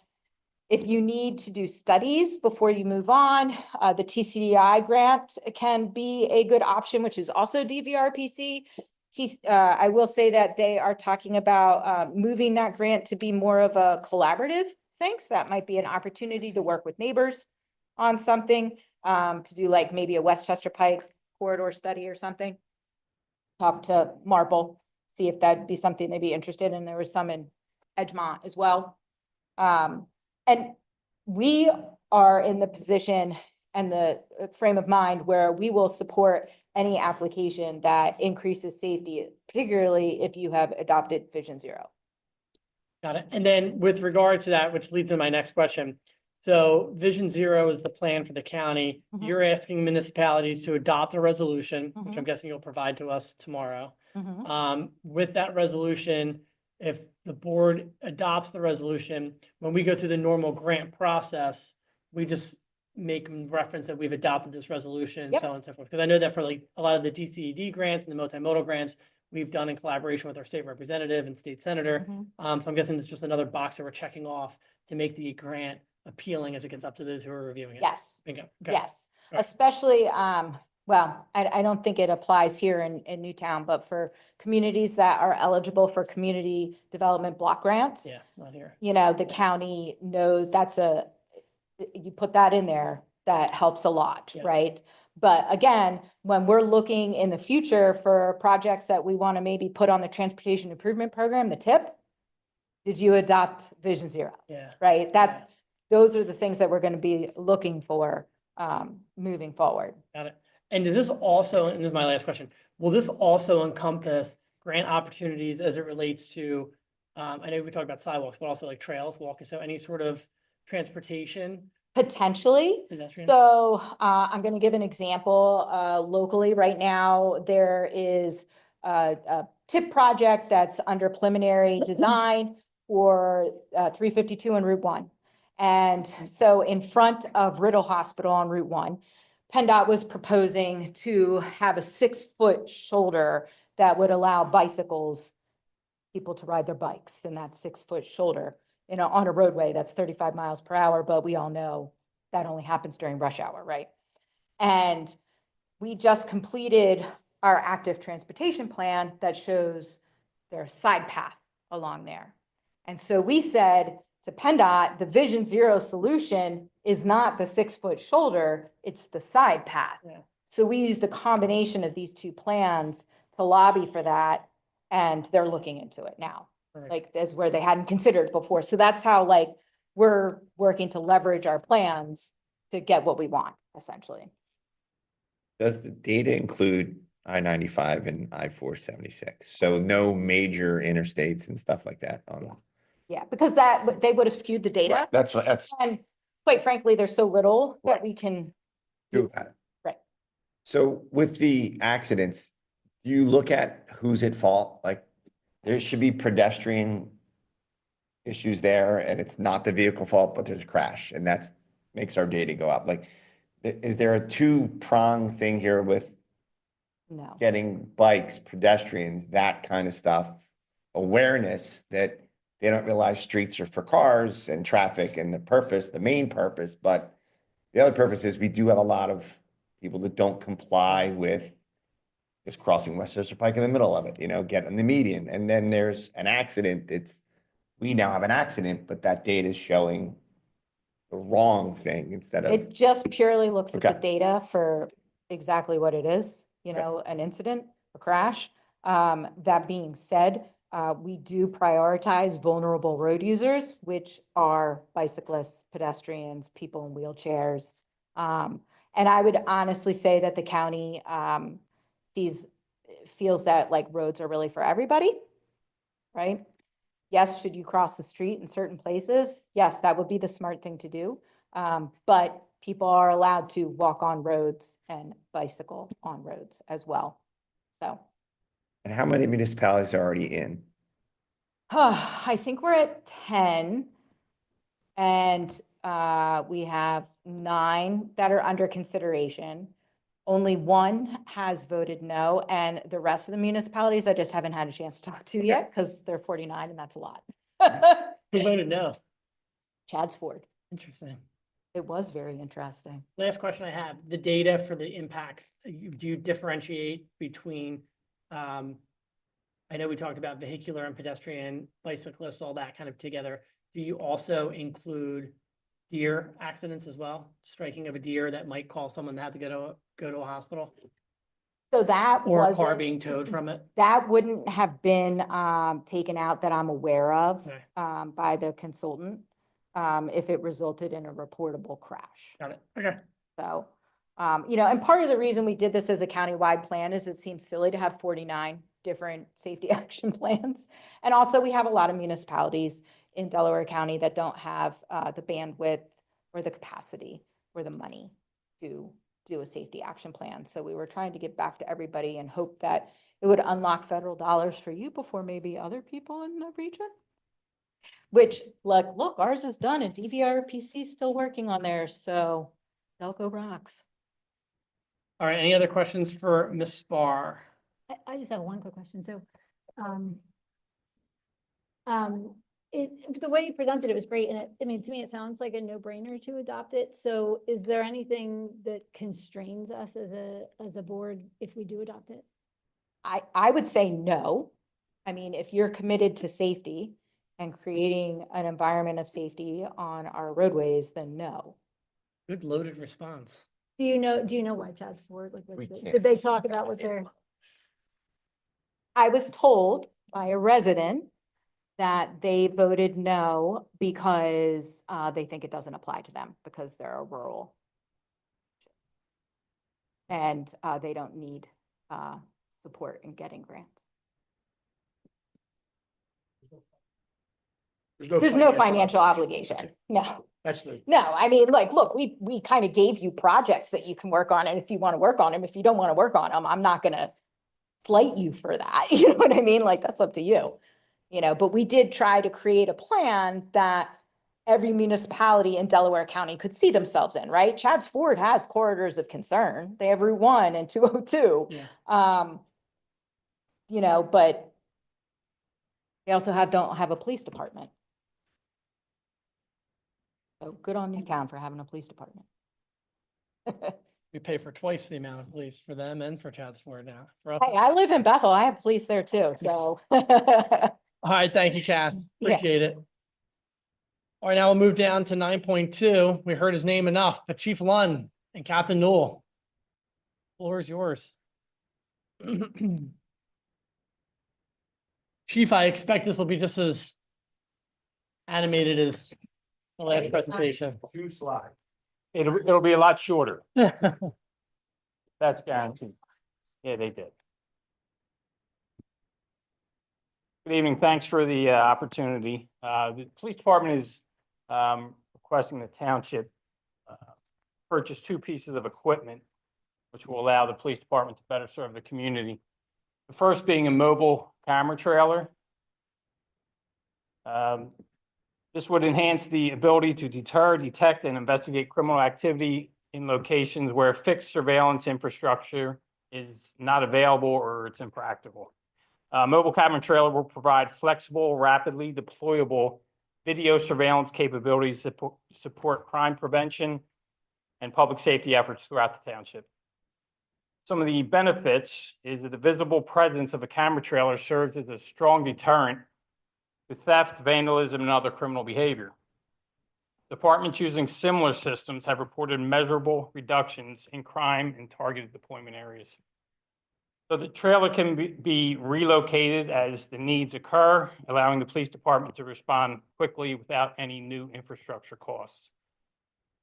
If you need to do studies before you move on, the TCDI grant can be a good option, which is also DVRPC. I will say that they are talking about moving that grant to be more of a collaborative thing. So that might be an opportunity to work with neighbors on something, to do like maybe a Westchester Pike corridor study or something. Talk to Marple, see if that'd be something they'd be interested in. There was some in Edgemont as well. And we are in the position and the frame of mind where we will support any application that increases safety, particularly if you have adopted Vision Zero. Got it. And then with regard to that, which leads to my next question. So Vision Zero is the plan for the county. Mhm. You're asking municipalities to adopt a resolution, which I'm Mhm. guessing you'll provide to us tomorrow. Mhm. With that resolution, if the board adopts the resolution, when we go through the normal grant process, we just make reference that we've adopted this resolution, Yep. so on and so forth. Because I know that for like a lot of the DCED grants and the multimodal grants, we've done in collaboration with our state representative and state senator. Mhm. So I'm guessing it's just another box that we're checking off to make the grant appealing as it gets up to those who are reviewing it. Yes, Bingo. Okay. yes, Right. especially, well, I don't think it applies here in Newtown, but for communities that are eligible for community development block grants. Yeah, not here. The county knows you put that in there, that helps a lot, Yeah. right? But again, when we're looking in the future for projects that we want to maybe put on the Transportation Improvement Program, the TIP, did you adopt Vision Zero? Yeah. Right? That's those are the things that we're going to be looking for moving forward. Got it. And does this also, and this is my last question, will this also encompass grant opportunities as it relates to, I know we talked about sidewalks, but also like trails, walking, so any sort of transportation? Potentially. Pedestrian? So I'm going to give an example. Locally right now, there is a tip project that's under preliminary design for 352 on Route 1. And so in front of Riddle Hospital on Route 1, PennDOT was proposing to have a 6-foot shoulder that would allow people to ride their bikes in that 6-foot shoulder, on a roadway that's 35 miles per hour, but we all know that only happens during rush hour, right? And we just completed our active transportation plan that shows there's a side path along there. And so we said to PennDOT, the Vision Zero solution is not the 6-foot shoulder, it's the side path. Yeah. So we used a combination of these two plans to lobby for that, and they're looking into it now. Perfect. Like, that's where they hadn't considered before. So that's how, like, we're working to leverage our plans to get what we want, essentially. Does the data include I-95 and I-476? So no major interstates and stuff like that on them? Yeah, because they would have skewed the data. Right, that's what, that's And quite frankly, there's so little that we can do that. Right. So with the accidents, do you look at who's at fault? Like, there should be pedestrian issues there, and it's not the vehicle fault, but there's a crash, and that makes our data go up. Like, is there a two-prong thing here with No. getting bikes, pedestrians, that kind of stuff, awareness that they don't realize streets are for cars and traffic and the main purpose, but the other purpose is we do have a lot of people that don't comply with just crossing Westchester Pike in the middle of it, getting the median. And then there's an accident. We now have an accident, but that data is showing the wrong thing instead of. It just purely looks at the Okay. data for exactly what it is, an incident, a crash. That being said, we do prioritize vulnerable road users, which are bicyclists, pedestrians, people in wheelchairs. And I would honestly say that the county feels that, like, roads are really for everybody, right? Yes, should you cross the street in certain places? Yes, that would be the smart thing to do. But people are allowed to walk on roads and bicycle on roads as well. So. And how many municipalities are already in? I think we're at 10. And we have 9 that are under consideration. Only 1 has voted no, and the rest of the municipalities I just haven't had a chance to talk to yet, because they're 49 and that's a lot. Who voted no? Chad's Ford. Interesting. It was very interesting. Last question I have, the data for the impacts, do you differentiate between, I know we talked about vehicular and pedestrian, bicyclists, all that kind of together. Do you also include deer accidents as well? Striking of a deer that might cause someone to have to go to a hospital? So that Or a car wasn't, being towed from it? that wouldn't have been taken out that I'm aware of Okay. by the consultant if it resulted in a reportable crash. Got it. Okay. So, and part of the reason we did this as a countywide plan is it seems silly to have 49 different safety action plans. And also we have a lot of municipalities in Delaware County that don't have the bandwidth or the capacity or the money to do a safety action plan. So we were trying to get back to everybody and hope that it would unlock federal dollars for you before maybe other people in the region. Which, like, look, ours is done and DVRPC is still working on theirs. So Delco rocks. All right. Any other questions for Ms. Spahr? I just have one quick question. So, the way you presented it was great, and to me, it sounds like a no-brainer to adopt it. So, is there anything that constrains us as a board if we do adopt it? I would say no. I mean, if you're committed to safety and creating an environment of safety on our roadways, then no. Good loaded response. Do you know why Chad's Ford? Like, We can't. did they talk about what their? I was told by a resident that they voted no because they think it doesn't apply to them because they're a rural. And they don't need support in getting grants. There's no financial obligation. No, That's the, no. I mean, like, look, we kind of gave you projects that you can work on. And if you want to work on them, if you don't want to work on them, I'm not going to slight you for that. You know what I mean? Like, that's up to you. You know, but we did try to create a plan that every municipality in Delaware County could see themselves in, right? Chadds Ford has corridors of concern. They have Route 1 and 202. Yeah. You know, but they also don't have a police department. So good on Newtown for having a police department. We pay for twice the amount of police for them and for Chadds Ford now. For us. Hey, I live in Bethel. I have police there too, so. All right, thank you, Cass. Yeah. Appreciate it. All right, now we'll move down to 9.2. We heard his name enough, but Chief Lunn and Captain Newell. Floor is yours. Chief, I expect this will be just as animated as the last presentation. 2 slides. It'll be a lot shorter. That's guaranteed. Yeah, they did. Good evening. Thanks for the opportunity. The police department is requesting the township purchase 2 pieces of equipment, which will allow the police department to better serve the community. The first being a mobile camera trailer. This would enhance the ability to deter, detect, and investigate criminal activity in locations where fixed surveillance infrastructure is not available or it's impractical. Mobile camera trailer will provide flexible, rapidly deployable video surveillance capabilities to support crime prevention and public safety efforts throughout the township. Some of the benefits is that the visible presence of a camera trailer serves as a strong deterrent to theft, vandalism, and other criminal behavior. Departments using similar systems have reported measurable reductions in crime in targeted deployment areas. So the trailer can be relocated as the needs occur, allowing the police department to respond quickly without any new infrastructure costs.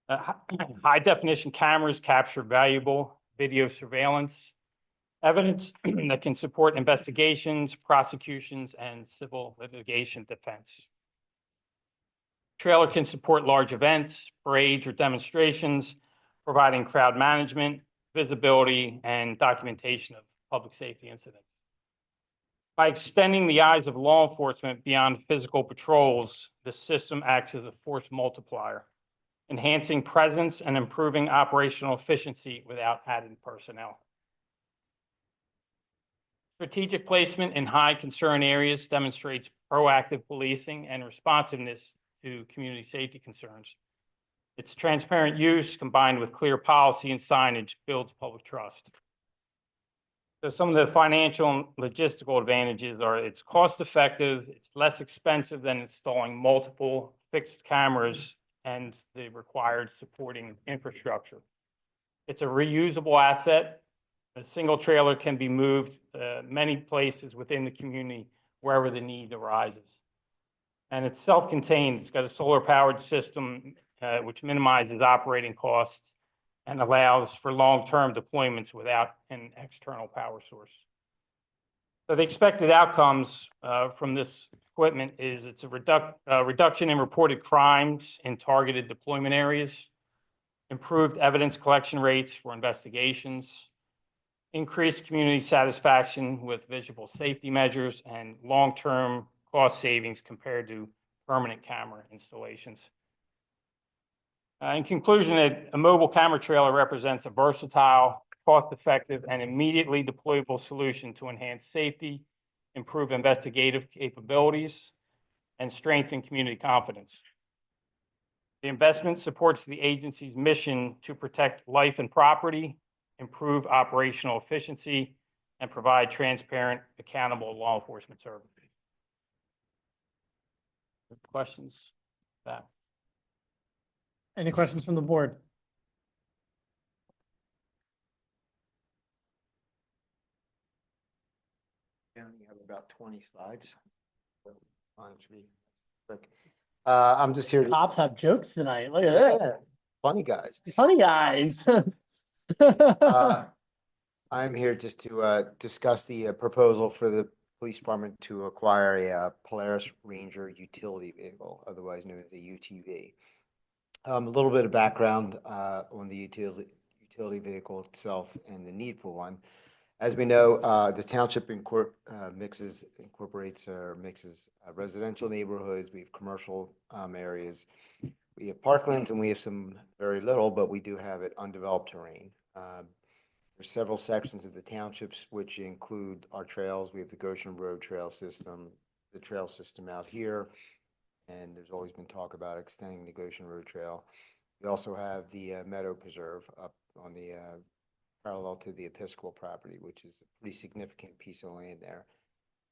High definition cameras capture valuable video surveillance evidence that can support investigations, prosecutions, and civil litigation defense. Trailer can support large events, parades, or demonstrations, providing crowd management, visibility, and documentation of public safety incidents. By extending the eyes of law enforcement beyond physical patrols, the system acts as a force multiplier, enhancing presence and improving operational efficiency without added personnel. Strategic placement in high concern areas demonstrates proactive policing and responsiveness to community safety concerns. Its transparent use combined with clear policy and signage builds public trust. So some of the financial and logistical advantages are it's cost effective, it's less expensive than installing multiple fixed cameras and the required supporting infrastructure. It's a reusable asset. A single trailer can be moved many places within the community wherever the need arises. And it's self-contained. It's got a solar-powered system which minimizes operating costs and allows for long-term deployments without an external power source. So the expected outcomes from this equipment is it's a reduction in reported crimes in targeted deployment areas, improved evidence collection rates for investigations, increased community satisfaction with visual safety measures, and long-term cost savings compared to permanent camera installations. In conclusion, a mobile camera trailer represents a versatile, cost-effective, and immediately deployable solution to enhance safety, improve investigative capabilities, and strengthen community confidence. The investment supports the agency's mission to protect life and property, improve operational efficiency, and provide transparent, accountable law enforcement services. Questions? That. Any questions from the board? You have about 20 slides. Should be quick. I'm just here. Cops have jokes tonight. Look at this. Yeah, funny guys. Funny guys. I'm here just to discuss the proposal for the police department to acquire a Polaris Ranger utility vehicle, otherwise known as a UTV. A little bit of background on the utility vehicle itself and the need for one. As we know, the township incorporates or mixes residential neighborhoods. We have commercial areas. We have parklands and we have some very little, but we do have it undeveloped terrain. There's several sections of the townships which include our trails. We have the Goshen Road Trail System, the trail system out here, and there's always been talk about extending the Goshen Road Trail. We also have the Meadow Preserve up on the parallel to the Episcopal property, which is a pretty significant piece of land there.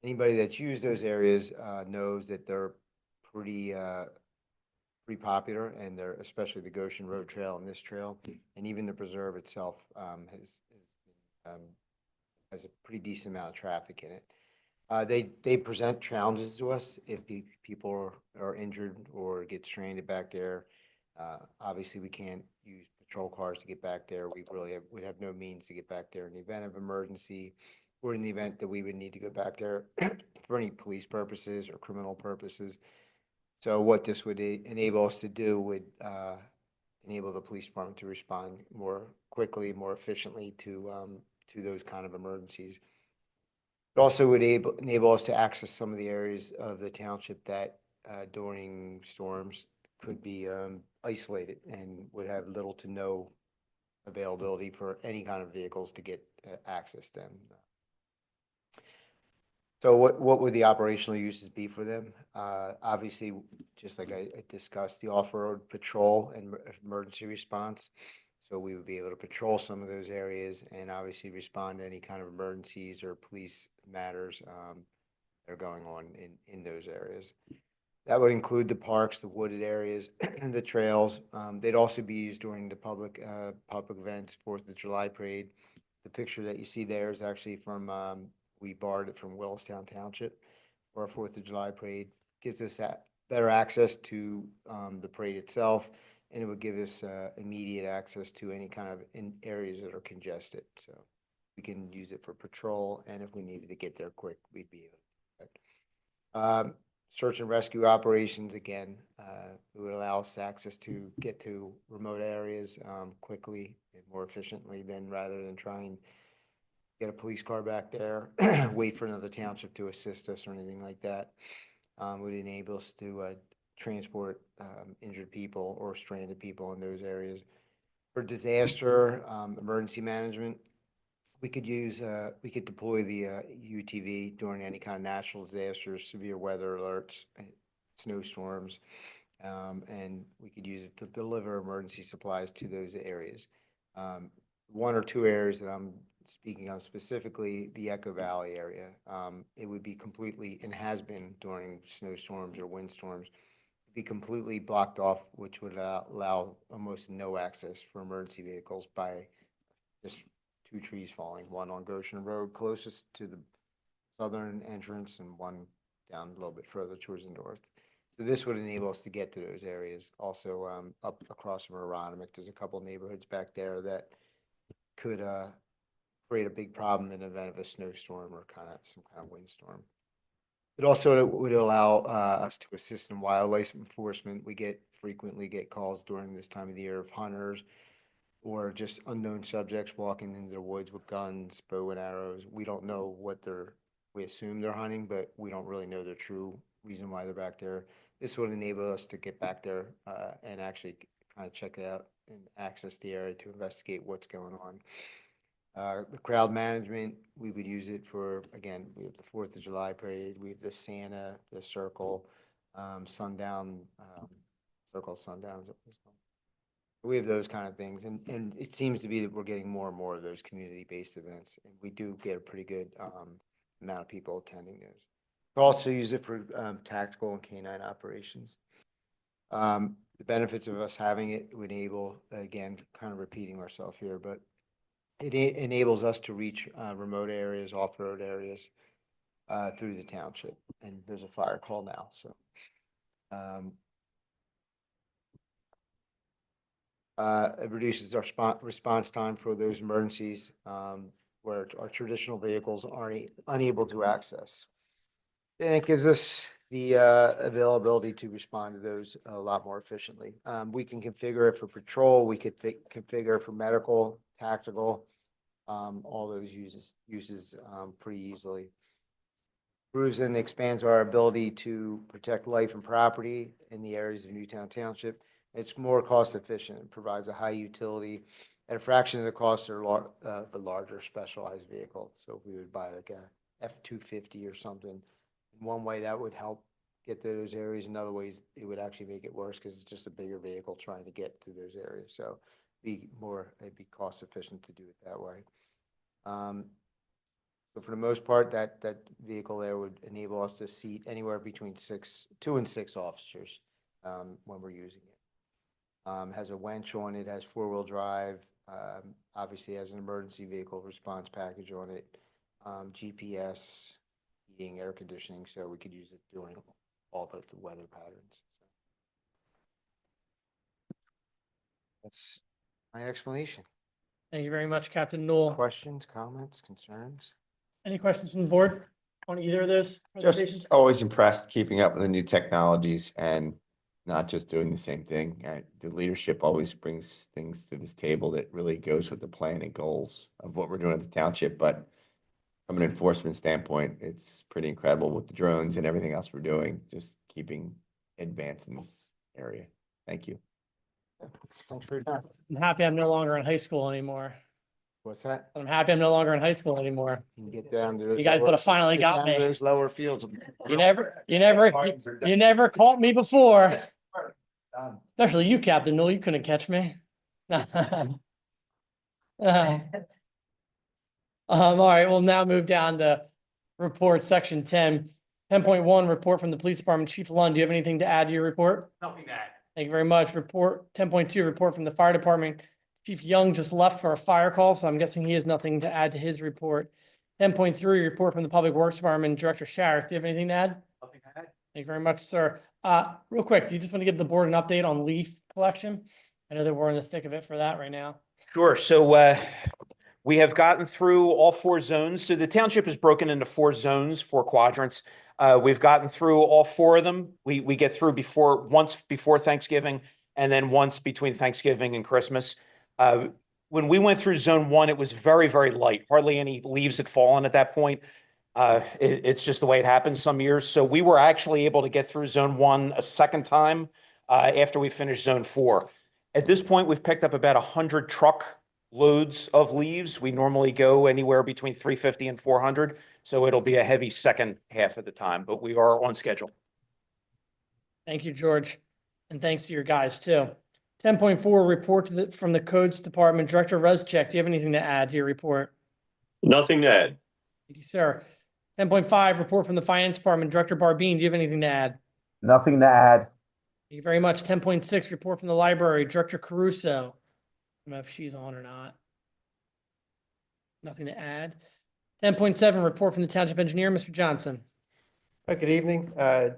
Anybody that's used those areas knows that they're pretty popular, and they're especially the Goshen Road Trail and this trail, and even the preserve itself has a pretty decent amount of traffic in it. They present challenges to us if people are injured or get stranded back there. Obviously, we can't use patrol cars to get back there. We'd have no means to get back there in the event of emergency, or in the event that we would need to go back there for any police purposes or criminal purposes. So what this would enable us to do would enable the police department to respond more quickly, more efficiently to those kind of emergencies. It also would enable us to access some of the areas of the township that during storms could be isolated and would have little to no availability for any kind of vehicles to get access to them. So what would the operational uses be for them? Obviously, just like I discussed, the off-road patrol and emergency response. So we would be able to patrol some of those areas and obviously respond to any kind of emergencies or police matters that are going on in those areas. That would include the parks, the wooded areas, and the trails. They'd also be used during the public events, 4th of July parade. The picture that you see there is actually from, we borrowed it from Willistown Township for our 4th of July parade. Gives us that better access to the parade itself, and it would give us immediate access to any kind of areas that are congested. So we can use it for patrol, and if we needed to get there quick, we'd be able to do that. Search and rescue operations, again, it would allow us access to get to remote areas quickly and more efficiently than rather than trying to get a police car back there, wait for another township to assist us or anything like that. Would enable us to transport injured people or stranded people in those areas. For disaster emergency management, we could deploy the UTV during any kind of natural disasters, severe weather alerts, snowstorms, and we could use it to deliver emergency supplies to those areas. One or two areas that I'm speaking of specifically, the Echo Valley area, it would be completely, and has been during snowstorms or windstorms, be completely blocked off, which would allow almost no access for emergency vehicles by just 2 trees falling, one on Goshen Road closest to the southern entrance and one down a little bit further towards the north. So this would enable us to get to those areas. Also up across from Aronimink, there's a couple of neighborhoods back there that could create a big problem in the event of a snowstorm or some kind of windstorm. It also would allow us to assist in wildlife enforcement. We frequently get calls during this time of the year of hunters or just unknown subjects walking into the woods with guns, bow and arrows. We don't know we assume they're hunting, but we don't really know the true reason why they're back there. This would enable us to get back there and actually kind of check it out and access the area to investigate what's going on. The crowd management, we would use it for, again, we have the 4th of July parade, we have the Santa, the Circle, Sundown, Circle Sundowns. We have those kind of things, and it seems to be that we're getting more and more of those community-based events, and we do get a pretty good amount of people attending those. We also use it for tactical and canine operations. The benefits of us having it would enable, again, kind of repeating ourselves here, but it enables us to reach remote areas, off-road areas. through the township, and there's a fire call now, so. It reduces our response time for those emergencies, where our traditional vehicles aren't unable to access. And it gives us the availability to respond to those a lot more efficiently. We can configure it for patrol, we could configure it for medical, tactical, all those uses pretty easily. Cruising expands our ability to protect life and property in the areas of Newtown Township. It's more cost efficient and provides a high utility at a fraction of the cost of a larger specialized vehicle. So if we would buy like a F-250 or something, in one way that would help get to those areas. In other ways, it would actually make it worse because it's just a bigger vehicle trying to get to those areas. So it'd be cost efficient to do it that way. So for the most part, that vehicle there would enable us to seat anywhere between 2 and 6 officers when we're using it. Has a winch on it, has 4-wheel drive, obviously has an emergency vehicle response package on it, GPS, heating, air conditioning, so we could use it during all the weather patterns. That's my explanation. Thank you very much, Captain Newell. Questions, comments, concerns? Any questions from the board on either of those presentations? Just always impressed keeping up with the new technologies and not just doing the same thing. The leadership always brings things to this table that really goes with the plan and goals of what we're doing at the township. But from an enforcement standpoint, it's pretty incredible with the drones and everything else we're doing, just keeping advanced in this area. Thank you. Thanks for your time. I'm happy I'm no longer in high school anymore. What's that? I'm happy I'm no longer in high school anymore. You can get down to those. You guys would have finally get got down to me. Those lower fields. You never caught me before. Especially you, Captain Newell, you couldn't catch me. All right, we'll now move down to report section 10. 10.1, report from the police department. Chief Lund, do you have anything to add to your report? Nothing to add. Thank you very much. Report 10.2, report from the fire department. Chief Young just left for a fire call, so I'm guessing he has nothing to add to his report. 10.3, report from the public works department. Director Sharif, do you have anything to add? Nothing to add. Thank you very much, sir. Real quick, do you just want to give the board an update on leaf collection? I know that we're in the thick of it for that right now. Sure. So we have gotten through all 4 zones. So the township is broken into 4 zones, 4 quadrants. We've gotten through all 4 of them. We get through once before Thanksgiving and then once between Thanksgiving and Christmas. When we went through zone 1, it was very, very light. Hardly any leaves had fallen at that point. It's just the way it happens some years. So we were actually able to get through zone 1 a second time after we finished zone 4. At this point, we've picked up about 100 truck loads of leaves. We normally go anywhere between 350 and 400. So it'll be a heavy second half of the time, but we are on schedule. Thank you, George. And thanks to your guys too. 10.4, report from the codes department. Director Rezchek, do you have anything to add to your report? Nothing to add. Thank you, sir. 10.5, report from the finance department. Director Barbine, do you have anything to add? Nothing to add. Thank you very much. 10.6, report from the library. Director Caruso. I don't know if she's on or not. Nothing to add. 10.7, report from the township engineer, Mr. Johnson. Good evening.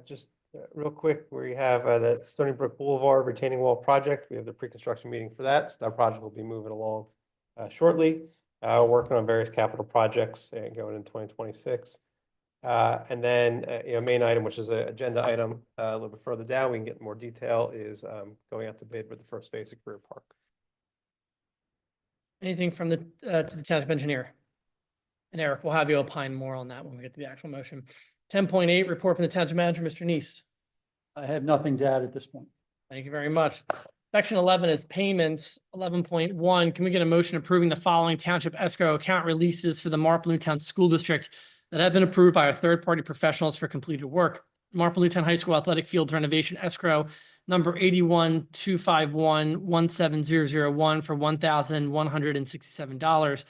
Just real quick, we have the Stony Brook Boulevard retaining wall project. We have the pre-construction meeting for that. So that project will be moving along shortly. Working on various capital projects going in 2026. And then main item, which is an agenda item a little bit further down, we can get more detail, is going out to bid with the first phase of Career Park. Anything from the to the township engineer? And Eric, we'll have you opine more on that when we get to the actual motion. 10.8, report from the township manager, Mr. Neese. I have nothing to add at this point. Thank you very much. Section 11 is payments. 11.1, can we get a motion approving the following township escrow account releases for the Marple Newtown School District that have been approved by our third-party professionals for completed work? Marple Newtown High School Athletic Fields renovation escrow number 81-251-17001 for $1,167.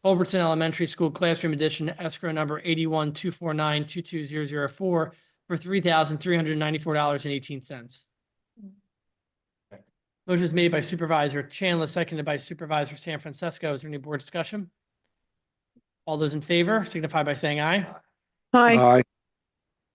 Culbertson Elementary School Classroom Edition escrow number 81-249-22004 for $3,394.18. Motion is made by Supervisor Chandler, seconded by Supervisor San Francisco. Is there any board discussion? All those in favor signify by saying aye. Aye.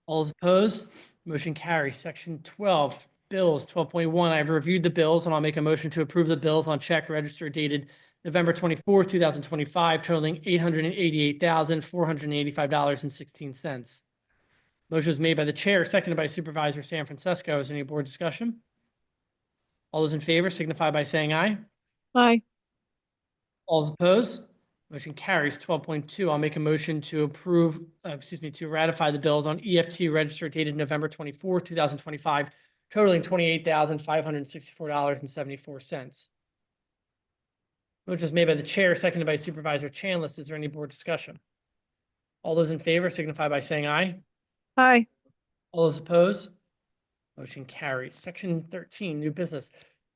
All those opposed, motion carries. Section 12, bills, 12.1. I've reviewed the bills and I'll make a motion to approve the bills on check register dated November 24th, 2025, totaling $888,485.16. Motion was made by the chair, seconded by Supervisor San Francisco. Is there any board discussion? All those in favor signify by saying aye. Aye. All those opposed, motion carries. 12.2, I'll make a motion to approve, to ratify the bills on EFT register dated November 24th, 2025, totaling $28,564.74. Motion was made by the chair, seconded by Supervisor Chanlis. Is there any board discussion? All those in favor signify by saying aye. Aye. All those opposed? Motion carries. Section 13, new business.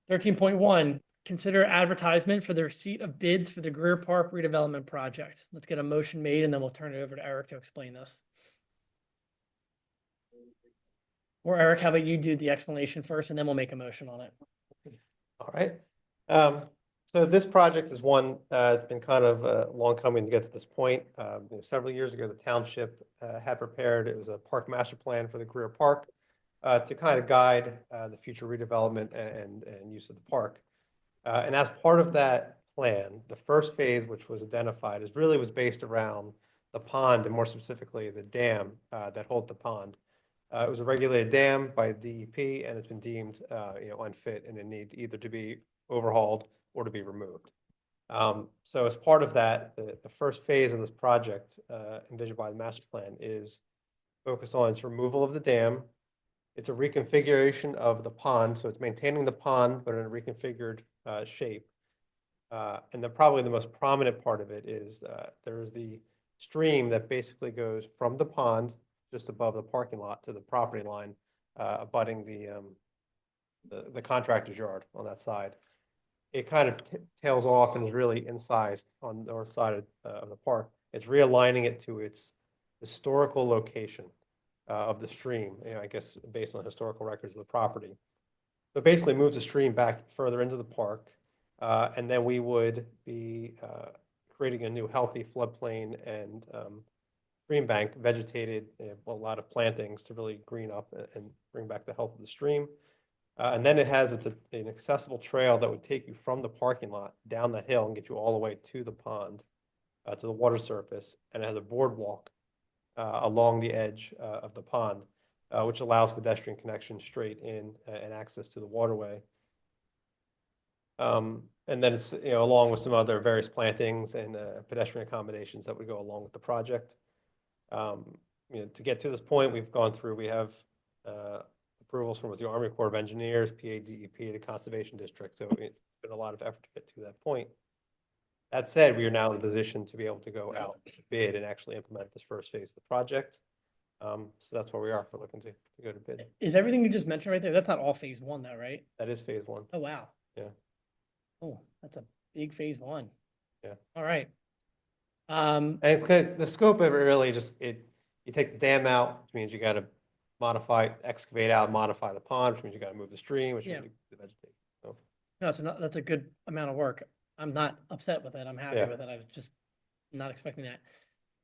13.1, consider advertisement for the receipt of bids for the Greer Park redevelopment project. Let's get a motion made and then we'll turn it over to Eric to explain this. Or Eric, how about you do the explanation first and then we'll make a motion on it. All right. So this project is one, it's been kind of long coming to get to this point. Several years ago, the township had prepared, it was a park master plan for the Greer Park to kind of guide the future redevelopment and use of the park. And as part of that plan, the first phase, which was identified, was based around the pond and more specifically the dam that holds the pond. It was a regulated dam by DEP and it's been deemed unfit and in need either to be overhauled or to be removed. So as part of that, the first phase of this project envisioned by the master plan is focused on its removal of the dam. It's a reconfiguration of the pond, so it's maintaining the pond, but in a reconfigured shape. And probably the most prominent part of it is there is the stream that basically goes from the pond just above the parking lot to the property line, abutting the contractor's yard on that side. It kind of tails off and is really incised on the north side of the park. It's realigning it to its historical location of the stream, I guess based on historical records of the property. So it basically moves the stream back further into the park. And then we would be creating a new healthy floodplain and stream bank, vegetated, a lot of plantings to really green up and bring back the health of the stream. And then it has an accessible trail that would take you from the parking lot down the hill and get you all the way to the pond, to the water surface. And it has a boardwalk along the edge of the pond, which allows pedestrian connection straight in and access to the waterway. And then it's along with some other various plantings and pedestrian accommodations that would go along with the project. To get to this point, we have approvals from the Army Corps of Engineers, PADEP, the Conservation District. So it's been a lot of effort to get to that point. That said, we are now in a position to be able to go out to bid and actually implement this first phase of the project. So that's where we are. We're looking to go to bid. Is everything you just mentioned right there? That's not all phase one though, right? That is phase one. Oh, wow. Yeah. Oh, that's a big phase one. Yeah. All right. And it's kind of, the scope of it really just, you take the dam out, which means you got to excavate out, modify the pond, which means you got to move the stream, which means the vegetation. So. No, that's a good amount of work. I'm not upset with it. I'm happy Yeah. with it. I was just not expecting that.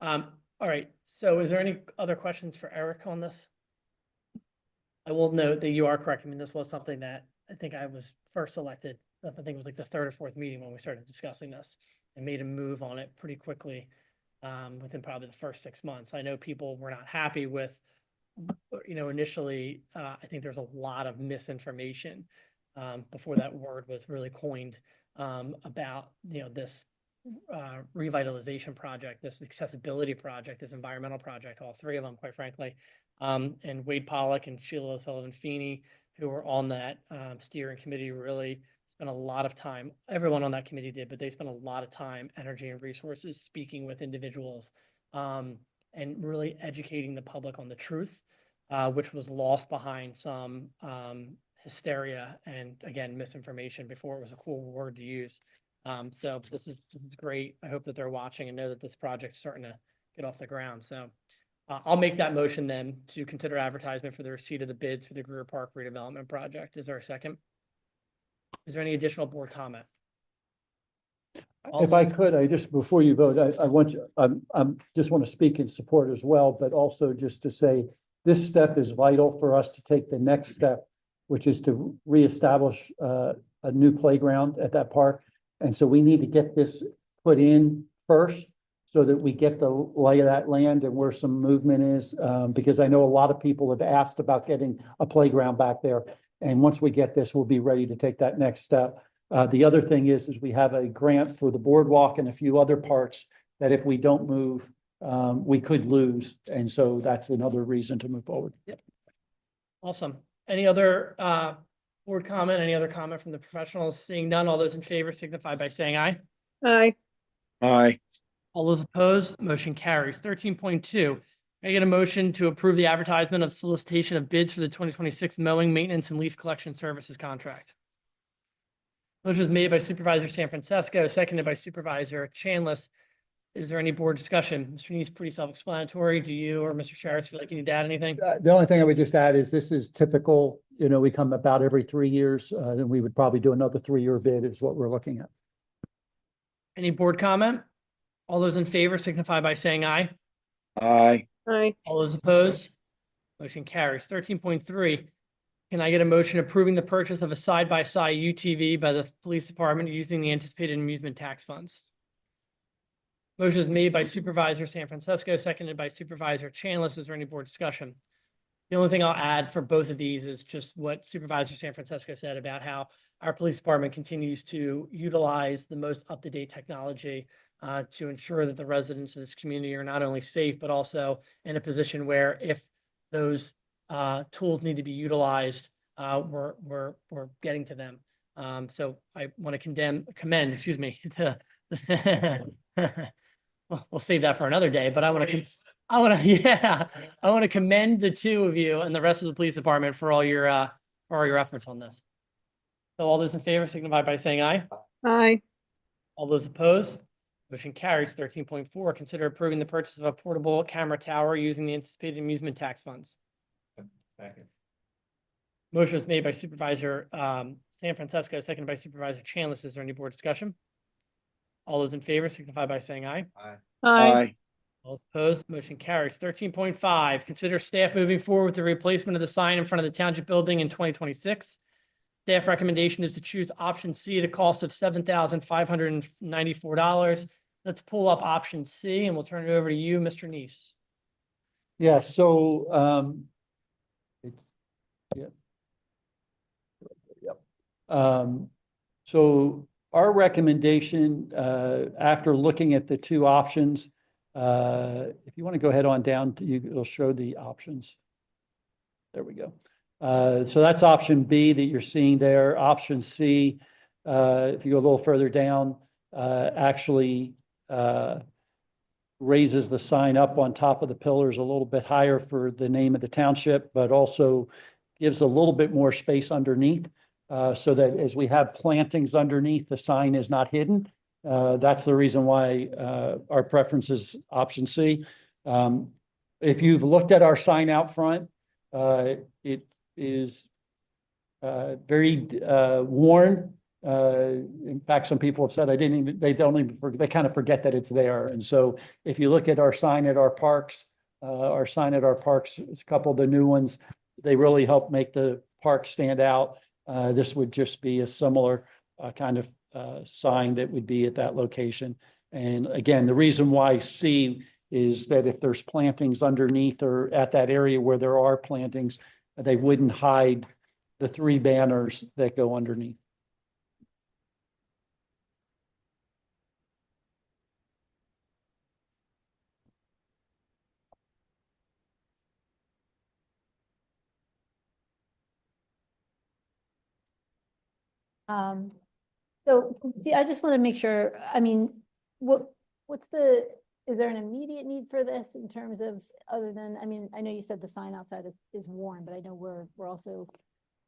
All right. So is there any other questions for Eric on this? I will note that you are correct. I mean, this was something that I think I was first elected. I think it was like the third or fourth meeting when we started discussing this and made a move on it pretty quickly within probably the first 6 months. I know people were not happy with, initially, I think there's a lot of misinformation before that word was really coined about, this revitalization project, this accessibility project, this environmental project, all three of them, quite frankly. And Wade Pollock and Sheila Sullivan-Feeney, who were on that steering committee, really spent a lot of time. Everyone on that committee did, but they spent a lot of time, energy, and resources speaking with individuals and really educating the public on the truth, which was lost behind some hysteria and, again, misinformation before it was a cool word to use. So this is great. I hope that they're watching and know that this project's starting to get off the ground. So I'll make that motion then to consider advertisement for the receipt of the bids for the Greer Park redevelopment project. Is there a second? Is there any additional board comment? If I could, I just, before you vote, I want you, just want to speak in support as well, but also just to say, this step is vital for us to take the next step, which is to reestablish, a new playground at that park. And so we need to get this put in first so that we get the lay of that land and where some movement is. Because I know a lot of people have asked about getting a playground back there. And once we get this, we'll be ready to take that next step. The other thing is we have a grant for the boardwalk and a few other parks that if we don't move, we could lose. And so that's another reason to move forward. Yep. Awesome. Any other board comment? Any other comment from the professionals? Seeing none, all those in favor signify by saying aye. Aye. Aye. All those opposed, motion carries. 13.2, I get a motion to approve the advertisement of solicitation of bids for the 2026 mowing, maintenance, and leaf collection services contract. Motion was made by Supervisor San Francisco, seconded by Supervisor Chanlis. Is there any board discussion? Mr. Neese, pretty self-explanatory. Do you or Mr. Sharretts feel like you need to add anything? The only thing I would just add is this is typical, we come about every 3 years, and we would probably do another 3-year bid is what we're looking at. Any board comment? All those in favor signify by saying aye. Aye. Aye. All those opposed? Motion carries. 13.3, can I get a motion approving the purchase of a side-by-side UTV by the police department using the anticipated amusement tax funds? Motion is made by Supervisor San Francisco, seconded by Supervisor Chanlis. Is there any board discussion? The only thing I'll add for both of these is just what Supervisor San Francisco said about how our police department continues to utilize the most up-to-date technology to ensure that the residents of this community are not only safe, but also in a position where if those tools need to be utilized, we're getting to them. So I want to commend, excuse me, we'll save that for another day, but I want to commend the two of you and the rest of the police department for all your efforts on this. So all those in favor signify by saying aye. Aye. All those opposed, motion carries. 13.4, consider approving the purchase of a portable camera tower using the anticipated amusement tax funds. Second. Motion was made by Supervisor San Francisco, seconded by Supervisor Chanlis. Is there any board discussion? All those in favor signify by saying aye. Aye. All those opposed, motion carries. 13.5, consider staff moving forward with the replacement of the sign in front of the township building in 2026. Staff recommendation is to choose option C at a cost of $7,594. Let's pull up option C and we'll turn it over to you, Mr. Neese. Yeah, so, so our recommendation, after looking at the two options, if you want to go ahead on down, it'll show the options. There we go. So that's option B that you're seeing there. Option C, if you go a little further down, actually raises the sign up on top of the pillars a little bit higher for the name of the township, but also gives a little bit more space underneath, so that as we have plantings underneath, the sign is not hidden. That's the reason why our preference is option C. If you've looked at our sign out front, it is very worn. In fact, some people have said they kind of forget that it's there. And so if you look at our sign at our parks, it's a couple of the new ones, they really help make the park stand out. This would just be a similar kind of sign that would be at that location. And again, the reason why C is that if there's plantings underneath or at that area where there are plantings, they wouldn't hide the 3 banners that go underneath. So I just want to make sure, I mean, is there an immediate need for this in terms of, other than, I mean, I know you said the sign outside is worn, but I know we're also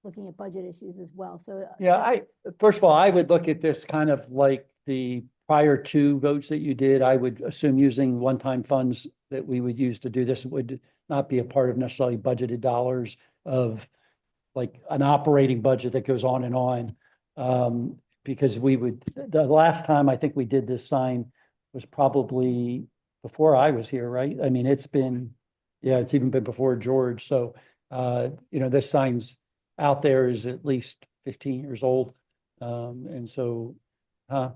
looking at budget issues as well. So yeah, first of all, I would look at this kind of like the prior 2 votes that you did. I would assume using one-time funds that we would use to do this would not be a part of necessarily budgeted dollars of like an operating budget that goes on and on. because the last time I think we did this sign was probably before I was here, right? I mean, it's even been before George. So, this sign's out there is at least 15 years old. And so, But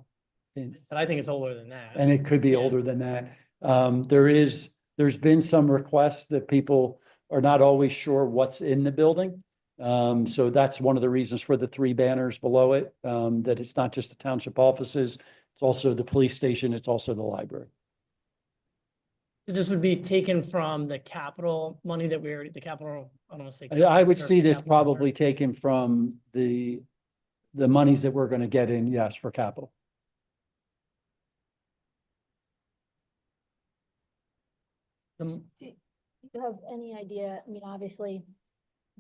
I think it's older than that. and it could be Yeah. older than that. There's been some requests that people are not always sure what's in the building. So that's one of the reasons for the 3 banners below it, that it's not just the township offices, it's also the police station, it's also the library. So this would be taken from the capital money that we already, the capital, I don't want to say. I would capital see this reserve. probably taken from the monies that we're gonna get in, yes, for capital. The- Do you have any idea? I mean, obviously,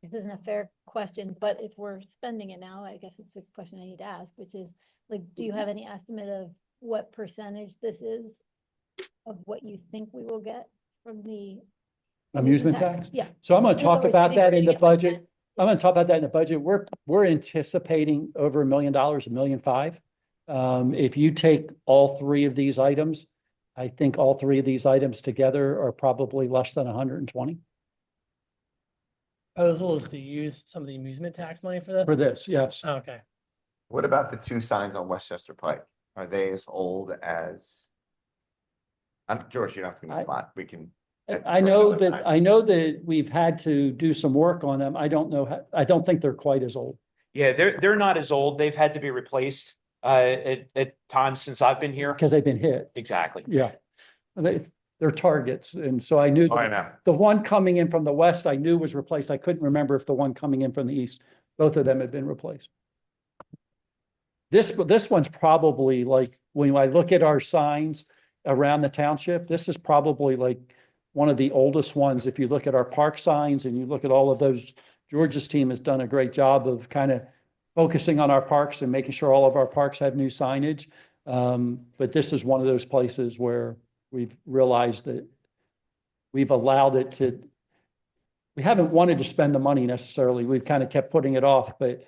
this isn't a fair question, but if we're spending it now, I guess it's a question I need to ask, which is, like, do you have any estimate of what percentage this is of what you think we will get from the Amusement tax? Yeah. So I'm gonna In other talk words, you about think we're that in gonna the get like budget. 10? I'm gonna talk about that in the budget. We're anticipating over $1 million, $1.5 million. If you take all 3 of these items, I think all 3 of these items together are probably less than 120 Proposal is to use some of the amusement tax money for this? for this, yes. Oh, okay. What about the 2 signs on Westchester Pike? Are they as old as? George, you don't have to give me I- a spot. We can. that's I for know another that, time. I know that we've had to do some work on them. I don't know, I don't think they're quite as old. Yeah, they're not as old. They've had to be replaced at times since I've been here. Because they've been hit, Exactly. yeah. They're targets, and so I knew. Oh, I know. The one coming in from the west, I knew was replaced. I couldn't remember if the one coming in from the east, both of them had been replaced. This one's probably like, when I look at our signs around the township, this is probably like one of the oldest ones. If you look at our park signs and you look at all of those, George's team has done a great job of kind of focusing on our parks and making sure all of our parks have new signage. But this is one of those places where we've realized that we've allowed it to, we haven't wanted to spend the money necessarily. We've kind of kept putting it off, but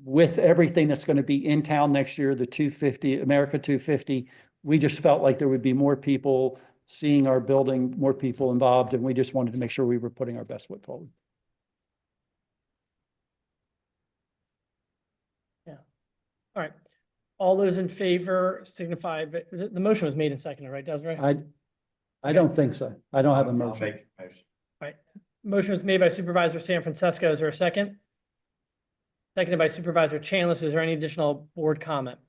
with everything that's going to be in town next year, the 250, America 250, we just felt like there would be more people seeing our building, more people involved, and we just wanted to make sure we were putting our best foot forward. All right. All those in favor signify, the motion was made and seconded, right, Desiree? I don't think so. I don't have a I'll motion. make a motion. Motion was made by Supervisor San Francisco. Is there a second? Seconded by Supervisor Chanlis. Is there any additional board comment?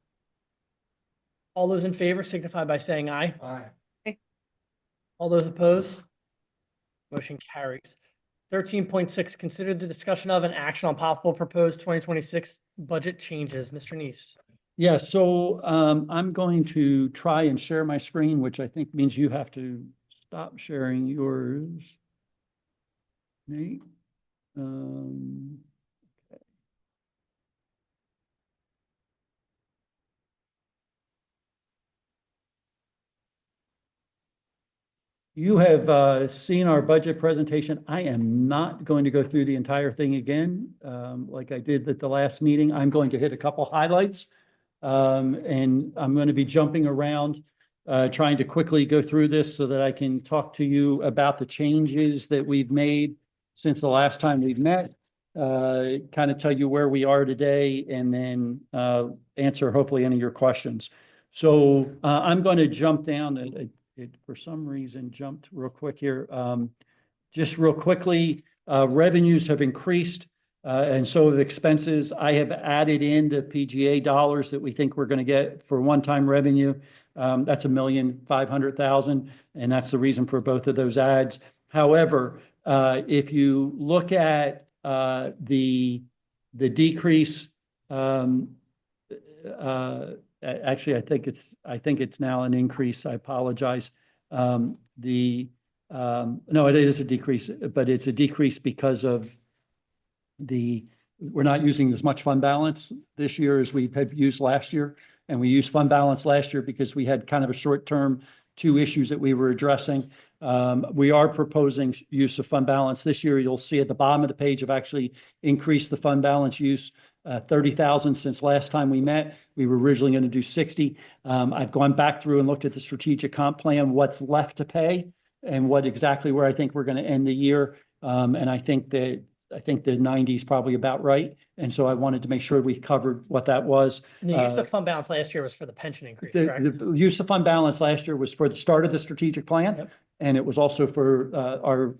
All those in favor signify by saying aye. Aye. All those opposed? Motion carries. 13.6, consider the discussion of an action on possible proposed 2026 budget changes. Mr. Neese. Yeah, so I'm going to try and share my screen, which I think means you have to stop sharing yours. Nate. You have seen our budget presentation. I am not going to go through the entire thing again, like I did at the last meeting. I'm going to hit a couple highlights. And I'm going to be jumping around, trying to quickly go through this so that I can talk to you about the changes that we've made since the last time we've met, kind of tell you where we are today, and then answer hopefully any of your questions. So I'm going to jump down. It for some reason jumped real quick here. Just real quickly, revenues have increased. And so have expenses. I have added in the PGA dollars that we think we're going to get for one-time revenue. That's $1,500,000, and that's the reason for both of those adds. However, if you look at the decrease, actually, I think it's now an increase. I apologize. No, it is a decrease, but it's a decrease because of we're not using as much fund balance this year as we had used last year. And we used fund balance last year because we had kind of a short-term 2 issues that we were addressing. We are proposing use of fund balance this year. You'll see at the bottom of the page, I've actually increased the fund balance use 30,000 since last time we met. We were originally going to do 60. I've gone back through and looked at the strategic comp plan, what's left to pay and what exactly where I think we're going to end the year. And I think the 90 is probably about right. And so I wanted to make sure we covered what that was. And the use of fund balance last year was for the pension increase, correct? The use of fund balance last year was for the start of the strategic plan. Yep. And it was also for our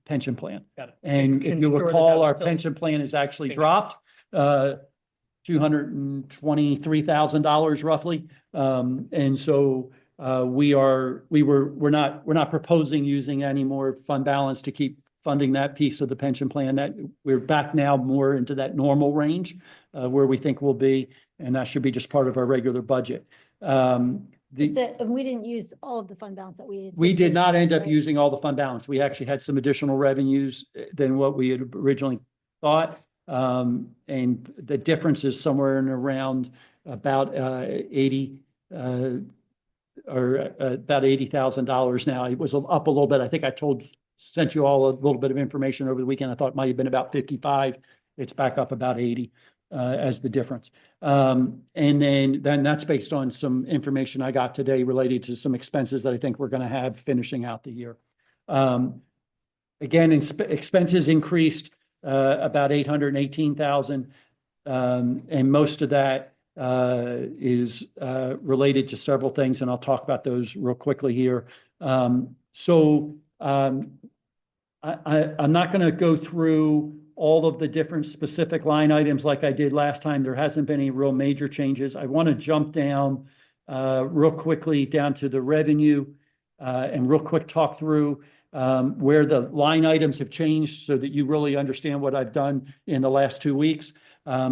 pension plan. Got it. And if Can you ensure that recall, that our was pension plan has actually Bingo. dropped $223,000 roughly. And so we're not proposing using any more fund balance to keep funding that piece of the pension plan. That we're back now more into that normal range where we think we'll be, and that should be just part of our regular budget. And we didn't use all of the fund balance that we. We did not end up right? using all the fund balance. We actually had some additional revenues than what we had originally thought. And the difference is somewhere in around about 80 or about $80,000 now. It was up a little bit. I think I sent you all a little bit of information over the weekend. I thought it might have been about 55. It's back up about 80 as the difference. And then that's based on some information I got today related to some expenses that I think we're going to have finishing out the year. Again, expenses increased about 818,000. And most of that is related to several things, and I'll talk about those real quickly here. I'm not going to go through all of the different specific line items like I did last time. There hasn't been any real major changes. I want to jump down real quickly down to the revenue and real quick talk through where the line items have changed so that you really understand what I've done in the last 2 weeks.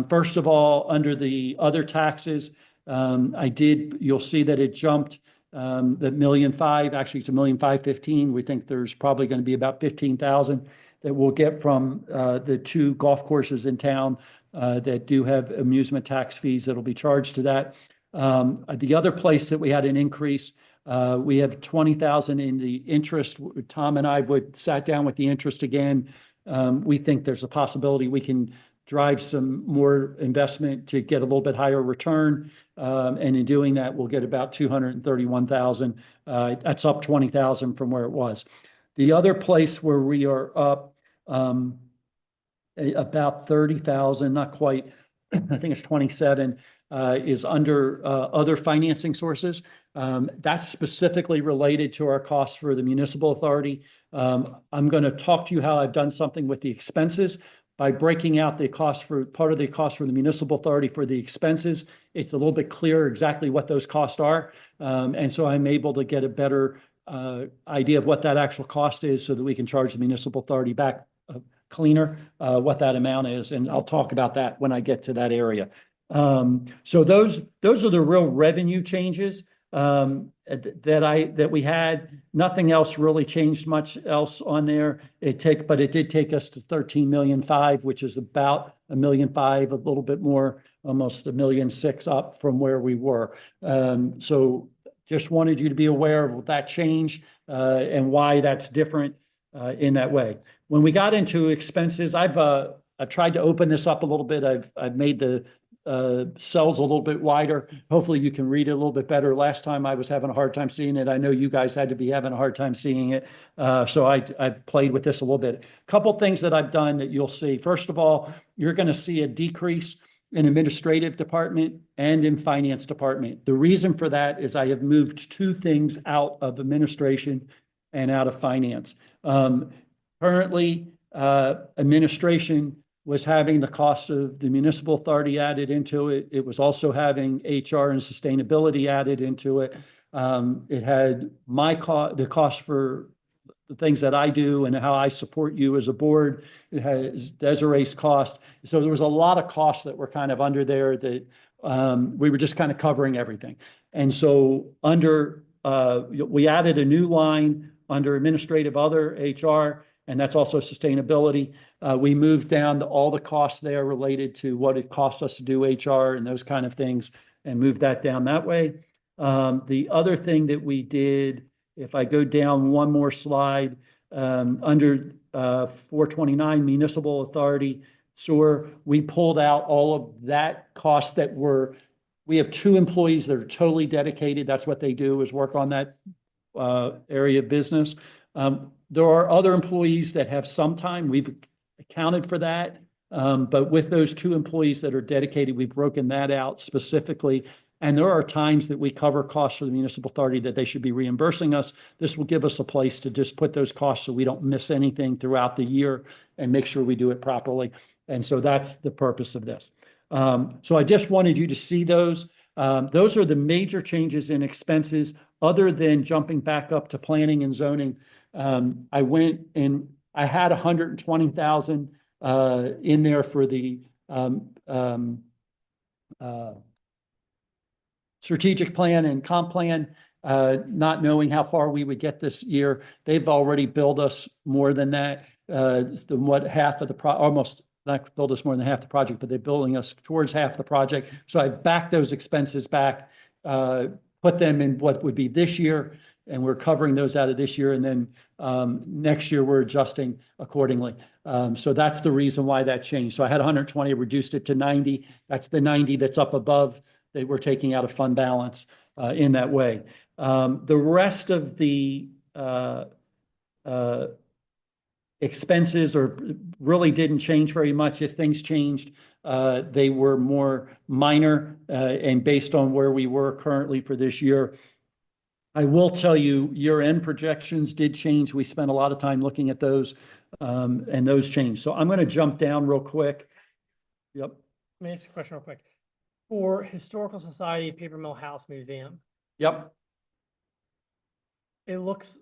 First of all, under the other taxes, you'll see that it jumped the $1.5 million, actually it's $1,515,000. We think there's probably going to be about 15,000 that we'll get from the 2 golf courses in town that do have amusement tax fees that'll be charged to that. The other place that we had an increase, we have 20,000 in the interest. Tom and I sat down with the interest again. We think there's a possibility we can drive some more investment to get a little bit higher return. And in doing that, we'll get about 231,000. That's up 20,000 from where it was. The other place where we are up about 30,000, not quite, I think it's 27, is under other financing sources. That's specifically related to our costs for the municipal authority. I'm going to talk to you how I've done something with the expenses by breaking out the cost for part of the cost for the municipal authority for the expenses. It's a little bit clearer exactly what those costs are. And so I'm able to get a better idea of what that actual cost is so that we can charge the municipal authority back cleaner what that amount is. And I'll talk about that when I get to that area. So those are the real revenue changes that we had. Nothing else really changed much else on there. But it did take us to 13.5 million, which is about 1.5 million, a little bit more, almost 1.6 million up from where we were. So just wanted you to be aware of that change and why that's different in that way. When we got into expenses, I've tried to open this up a little bit. I've made the cells a little bit wider. Hopefully you can read it a little bit better. Last time I was having a hard time seeing it. I know you guys had to be having a hard time seeing it. So I've played with this a little bit. A couple things that I've done that you'll see. First of all, you're going to see a decrease in administrative department and in finance department. The reason for that is I have moved 2 things out of administration and out of finance. Currently, administration was having the cost of the municipal authority added into it. It was also having HR and sustainability added into it. It had the cost for the things that I do and how I support you as a board. It has Desiree's cost. So there was a lot of costs that were kind of under there that we were just kind of covering everything. And so we added a new line under administrative other HR, and that's also sustainability. We moved down to all the costs there related to what it costs us to do HR and those kind of things and moved that down that way. The other thing that we did, if I go down one more slide, under 429 municipal authority, sewer. We pulled out all of that cost that we have 2 employees that are totally dedicated. That's what they do, is work on that area of business. There are other employees that have some time. We've accounted for that. But with those 2 employees that are dedicated, we've broken that out specifically. And there are times that we cover costs for the municipal authority that they should be reimbursing us. This will give us a place to just put those costs so we don't miss anything throughout the year and make sure we do it properly. And so that's the purpose of this. So I just wanted you to see those. Those are the major changes in expenses, other than jumping back up to planning and zoning. I went and I had 120,000 in there for the strategic plan and comp plan, not knowing how far we would get this year. They've already billed us more than that, half of the almost not billed us more than half the project, but they're billing us towards half the project. So I backed those expenses back, put them in what would be this year, and we're covering those out of this year. And then next year we're adjusting accordingly. So that's the reason why that changed. So I had 120, reduced it to 90. That's the 90 that's up above that we're taking out of fund balance in that way. The rest of the expenses really didn't change very much. If things changed, they were more minor and based on where we were currently for this year. I will tell you, year-end projections did change. We spent a lot of time looking at those, and those changed. So I'm going to jump down real quick. Yep. Let me ask you a question real quick. For Historical Society Paper Mill House Museum, Yep. it looks,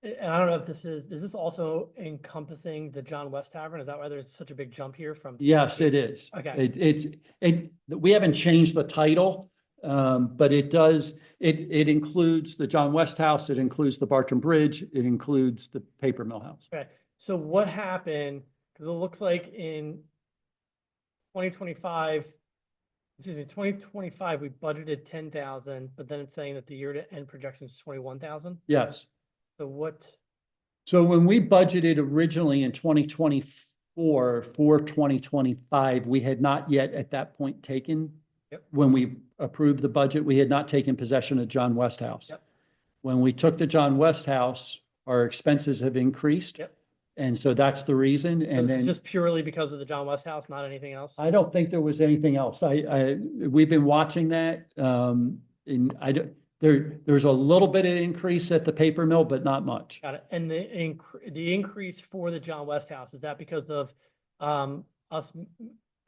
and I don't know if is this also encompassing the John West Tavern? Is that why there's such a big jump here from? Yes, it is. Okay. We haven't changed the title, but it does, it includes the John West House, it includes the Bartram Bridge, it includes the Paper Mill House. Okay. So what happened? Because it looks like in 2025, 2025, we budgeted 10,000, but then it's saying that the year to end projection is 21,000. Yes. So what? So when we budgeted originally in 2024 for 2025, we had not yet at that point taken, when we approved the budget, we had not taken possession of John West House. Yep. When we took the John West House, our expenses have increased. Yep. And so that's the reason. So And this is then just purely because of the John West House, not anything else? I don't think there was anything else. We've been watching that. And there's a little bit of increase at the paper mill, but not much. Got it. And the increase for the John West House, is that because of us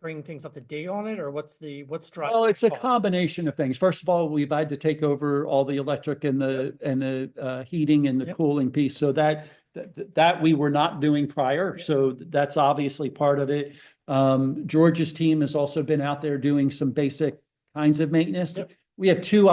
bringing things up to date on it, or what's driving? Well, it's a cost? combination of things. First of all, we've had to take over all the electric and the heating and the Yep. cooling piece. So that we were not doing prior. Yep. So that's obviously part of it. George's team has also been out there doing some basic kinds of maintenance. Yep. We have two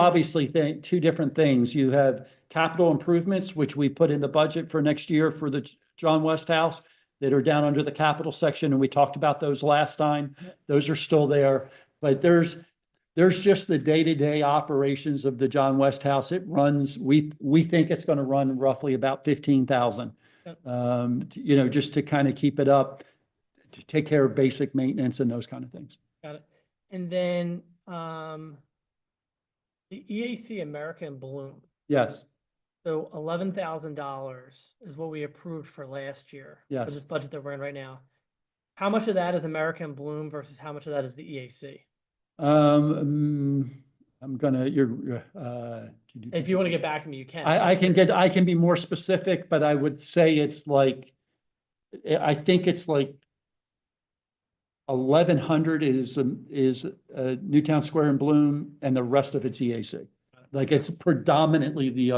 different things. You have capital improvements, which we put in the budget for next year for the John West House, that are down under the capital section, and we talked about those last time. Yep. Those are still there, but there's just the day-to-day operations of the John West House. It runs, we think it's going to run roughly about 15,000. Yep. Just to kind of keep it up, to take care of basic maintenance and those kind of things. Got it. And then the EAC American Bloom. Yes, So $11,000 is what we approved for last year. For Yes. this budget that we're in right now. How much of that is American Bloom versus how much of that is the EAC? I'm gonna, If you want to get back to me, you can. I can be more specific, but I would say it's like, I think it's like 1,100 is Newtown Square and Bloom, and the rest of it's EAC. Like it's predominantly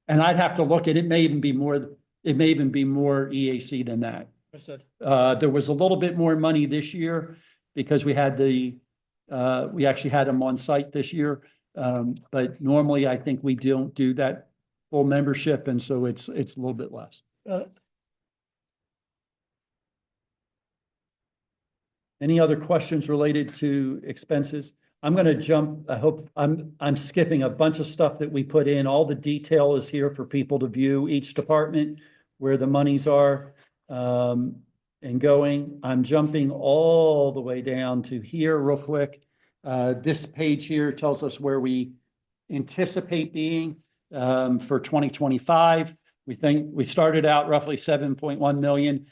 and I'd have to look at it. It may even be more EAC than that. Understood. There was a little bit more money this year because we actually had them on site this year. But normally I think we don't do that full membership, and so it's a little bit less. Any other questions related to expenses? I'm going to jump. I hope I'm skipping a bunch of stuff that we put in. All the detail is here for people to view each department, where the monies are. and going. I'm jumping all the way down to here real quick. This page here tells us where we anticipate being for 2025. We think we started out roughly 7.1 million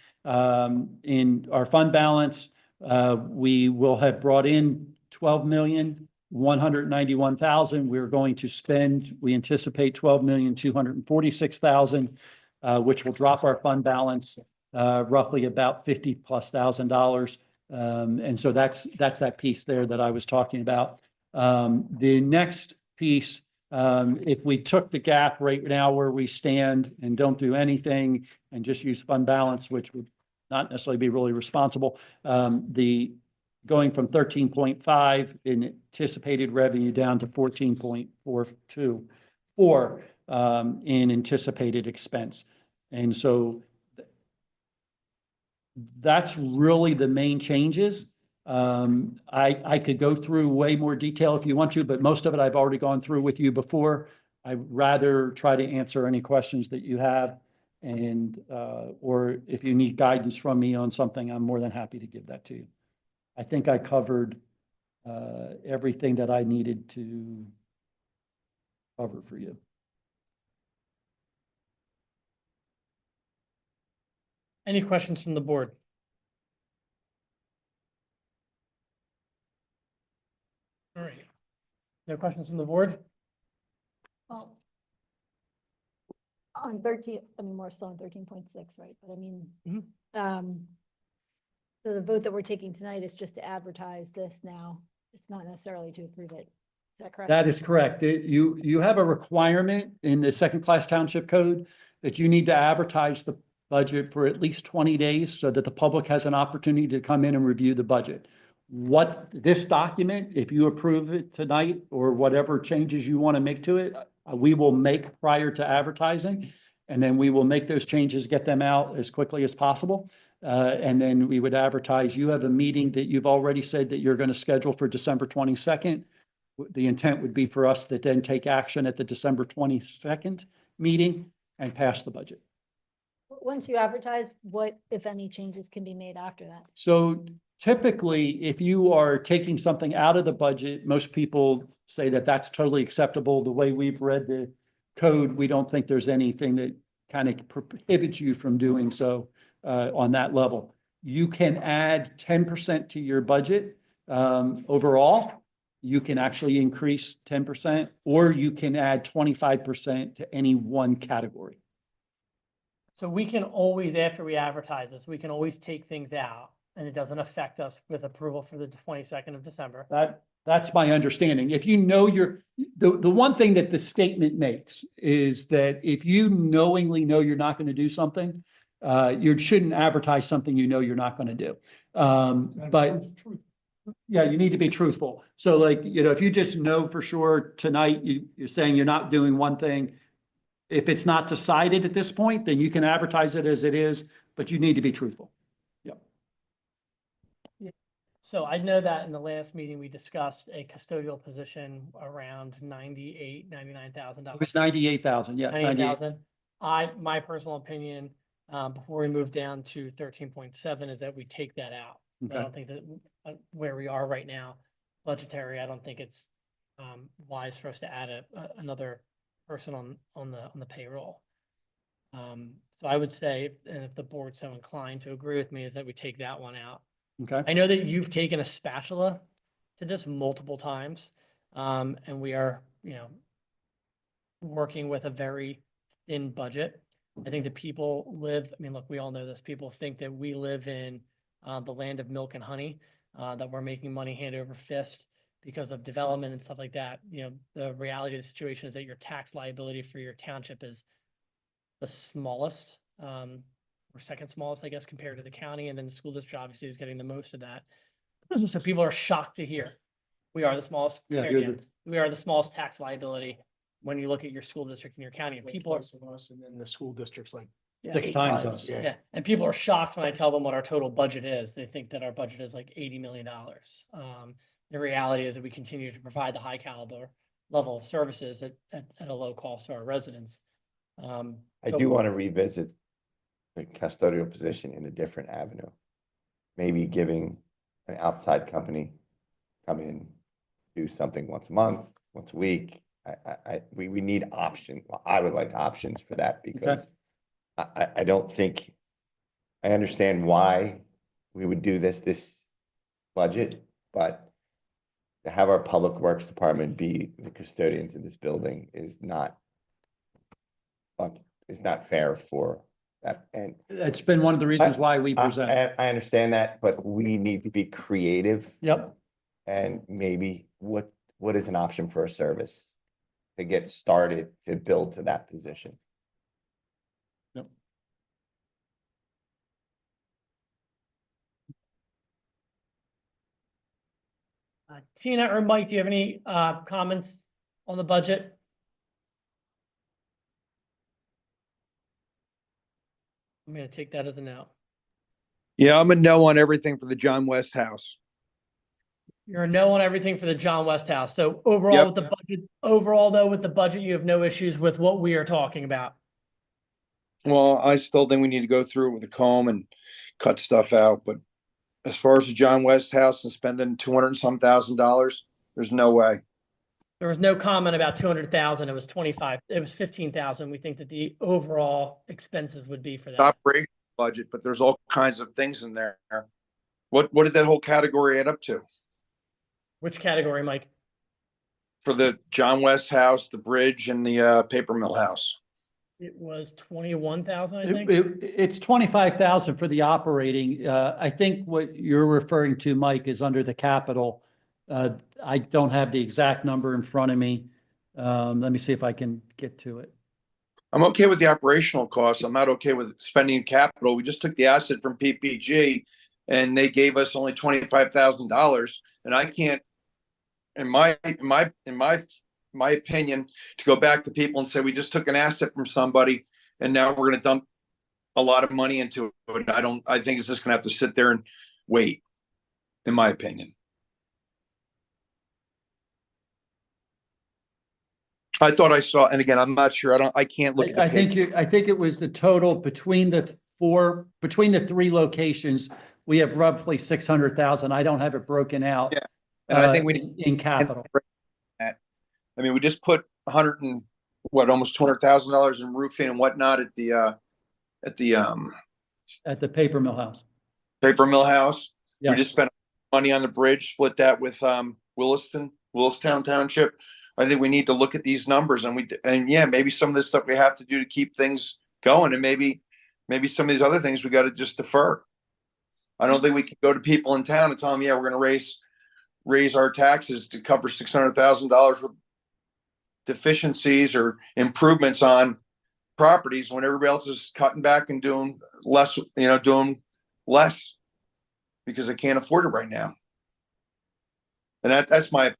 in our fund balance. We will have brought in 12,191,000. We're going to spend, we anticipate 12,246,000, which will drop our fund balance roughly about $50,000+. And so that's that piece there that I was talking about. The next piece, if we took the gap right now where we stand and don't do anything and just use fund balance, which would not necessarily be really responsible, the going from 13.5 in anticipated revenue down to 14.424 in anticipated expense. And so that's really the main changes. I could go through way more detail if you want to, but most of it I've already gone through with you before. I'd rather try to answer any questions that you have, and or if you need guidance from me on something, I'm more than happy to give that to you. I think I covered everything that I needed to cover for you. Any questions from the board? All right. No questions from the board? Well, on 13, I mean, more so on 13.6, right? But I mean, so the vote that we're taking tonight is just to advertise this now. It's not necessarily to approve it. Is that correct? That is correct. You have a requirement in the second class township code that you need to advertise the budget for at least 20 days so that the public has an opportunity to come in and review the budget. What this document, if you approve it tonight or whatever changes you want to make to it, we will make prior to advertising. And then we will make those changes, get them out as quickly as possible. And then we would advertise. You have a meeting that you've already said that you're going to schedule for December 22nd. The intent would be for us to then take action at the December 22nd meeting and pass the budget. Once you advertise, what, if any, changes can be made after that? So typically, if you are taking something out of the budget, most people say that that's totally acceptable. The way we've read the code, we don't think there's anything that kind of prohibits you from doing so on that level. You can add 10% to your budget overall. You can actually increase 10%, or you can add 25% to any one category. So we can always, after we advertise this, we can always take things out and it doesn't affect us with approval through the 22nd of December. That's my understanding. If you know the one thing that the statement makes is that if you knowingly know you're not going to do something, you shouldn't advertise something you know you're not going to do. But yeah, you need to be truthful. So like, if you just know for sure tonight, you're saying you're not doing one thing. If it's not decided at this point, then you can advertise it as it is, but you need to be truthful. Yep. So I know that in the last meeting, we discussed a custodial position around $99,000. It was 98,000. Yeah. 98,000. My personal opinion, before we move down to 13.7 is that we take that out. Okay. I don't think that where we are right now, budgetary, I don't think it's wise for us to add another person on the payroll. So I would say, and if the board's so inclined to agree with me, is that we take that one out. Okay. I know that you've taken a spatula to this multiple times, and we are, working with a very thin budget. I think that people live, I mean, look, we all know this, people think that we live in the land of milk and honey, that we're making money hand over fist because of development and stuff like that. The reality of the situation is that your tax liability for your township is the smallest, or second smallest, I guess, compared to the county. And then the school district obviously is getting the most of that. So people are shocked to hear we are the smallest. Yeah, we are the smallest tax liability when you look at your school district in your county. And people are, And then the school district's like 6 times us. yeah. And people are shocked when I tell them what our total budget is. They think that our budget is like $80 million. The reality is that we continue to provide the high caliber level of services at a low cost to our residents. I do want to revisit the custodial position in a different avenue. Maybe giving an outside company come in, do something once a month, once a week. We need option. Well, I would like options for that because I don't think, I understand why we would do this budget, but to have our public works department be the custodians of this building is not fair for that. And It's been one of the reasons why we present. I understand that, but we need to be creative. Yep. And maybe what is an option for a service to get started to build to that position? Yep. Tina or Mike, do you have any comments on the budget? I'm going to take that as a no. Yeah, I'm a no on everything for the John West house. You're a no on everything for the John West house. So overall with the budget, with the budget, you have no issues with what we are talking about. Well, I still think we need to go through it with a comb and cut stuff out, but as far as the John West house and spending $200,000, there's no way. There was no comment about 200,000. It was 25. It was 15,000. We think that the overall expenses would be for that. Operating budget, but there's all kinds of things in there. What did that whole category add up to? Which category, Mike? For the John West house, the bridge, and the paper mill house? It was 21,000, I think. It's 25,000 for the operating. I think what you're referring to, Mike, is under the capital. I don't have the exact number in front of me. Let me see if I can get to it. I'm okay with the operational costs. I'm not okay with spending capital. We just took the asset from PPG and they gave us only $25,000. And I can't, in my opinion, to go back to people and say, we just took an asset from somebody and now we're going to dump a lot of money into it. I think it's just going to have to sit there and wait, in my opinion. I thought I saw, and again, I'm not sure. I can't look at the I think it was the total between the three locations. We have roughly 600,000. I don't have it broken out. Yeah. And I think we need in capital. I mean, we just put almost $200,000 in roofing and whatnot at the paper mill house. Paper mill house. Yeah. We just spent money on the bridge, split that with Willistown Township. I think we need to look at these numbers and maybe some of this stuff we have to do to keep things going, and maybe some of these other things we got to just defer. I don't think we can go to people in town and tell them, yeah, we're going to raise our taxes to cover $600,000 with deficiencies or improvements on properties when everybody else is cutting back and doing less because they can't afford it right now. And that's my.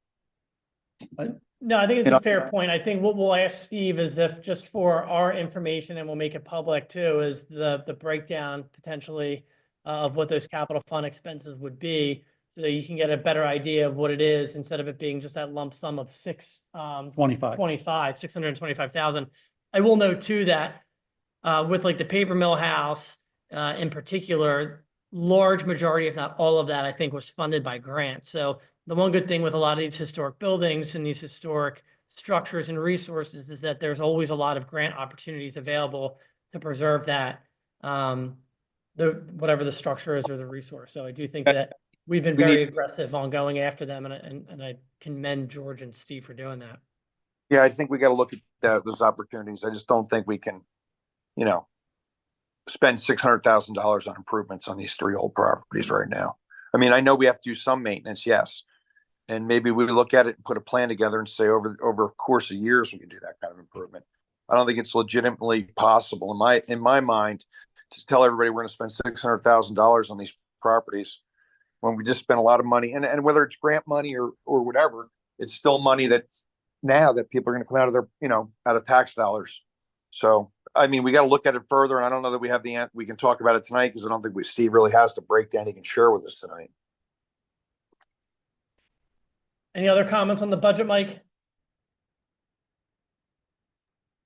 No, I think it's a fair point. I think what we'll ask Steve is if just for our information, and we'll make it public too, is the breakdown potentially of what those capital fund expenses would be, so that you can get a better idea of what it is instead of it being just that lump sum of 625,000. I will note too that with like the paper mill house in particular, large majority, if not all of that, I think was funded by grants. So the one good thing with a lot of these historic buildings and these historic structures and resources is that there's always a lot of grant opportunities available to preserve that, whatever the structure is or the resource. So I do think that we've been very aggressive on going after them, and I commend George and Steve for doing that. Yeah, I think we got to look at those opportunities. I just don't think we can, spend $600,000 on improvements on these three old properties right now. I mean, I know we have to do some maintenance, yes. And maybe we look at it and put a plan together and say over a course of years, we can do that kind of improvement. I don't think it's legitimately possible in my mind to tell everybody we're going to spend $600,000 on these properties when we just spent a lot of money. And whether it's grant money or whatever, it's still money that people are going to come out of their, out of tax dollars. So, I mean, we got to look at it further. And I don't know that we have we can talk about it tonight because I don't think Steve really has the breakdown he can share with us tonight. Any other comments on the budget, Mike?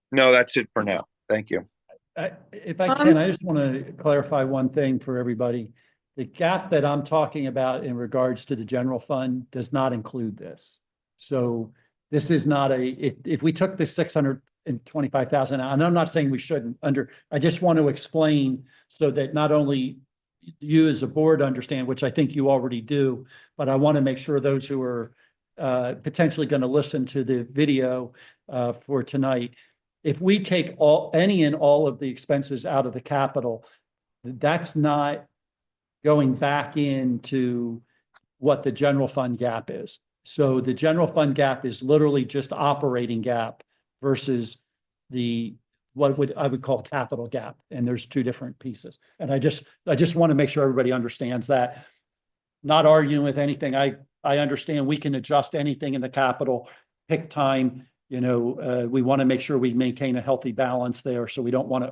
No, that's it for now. Thank you. If I can, I just want to clarify one thing for everybody. The gap that I'm talking about in regards to the general fund does not include this. So this is not if we took the 625,000 out, and I'm not saying we shouldn't I just want to explain so that not only you as a board understand, which I think you already do, but I want to make sure those who are potentially going to listen to the video for tonight, if we take any and all of the expenses out of the capital, that's not going back into what the general fund gap is. So the general fund gap is literally just operating gap versus what I would call capital gap. And there's two different pieces. And I just want to make sure everybody understands that. Not arguing with anything. I understand we can adjust anything in the capital, pick time. We want to make sure we maintain a healthy balance there. So we don't want to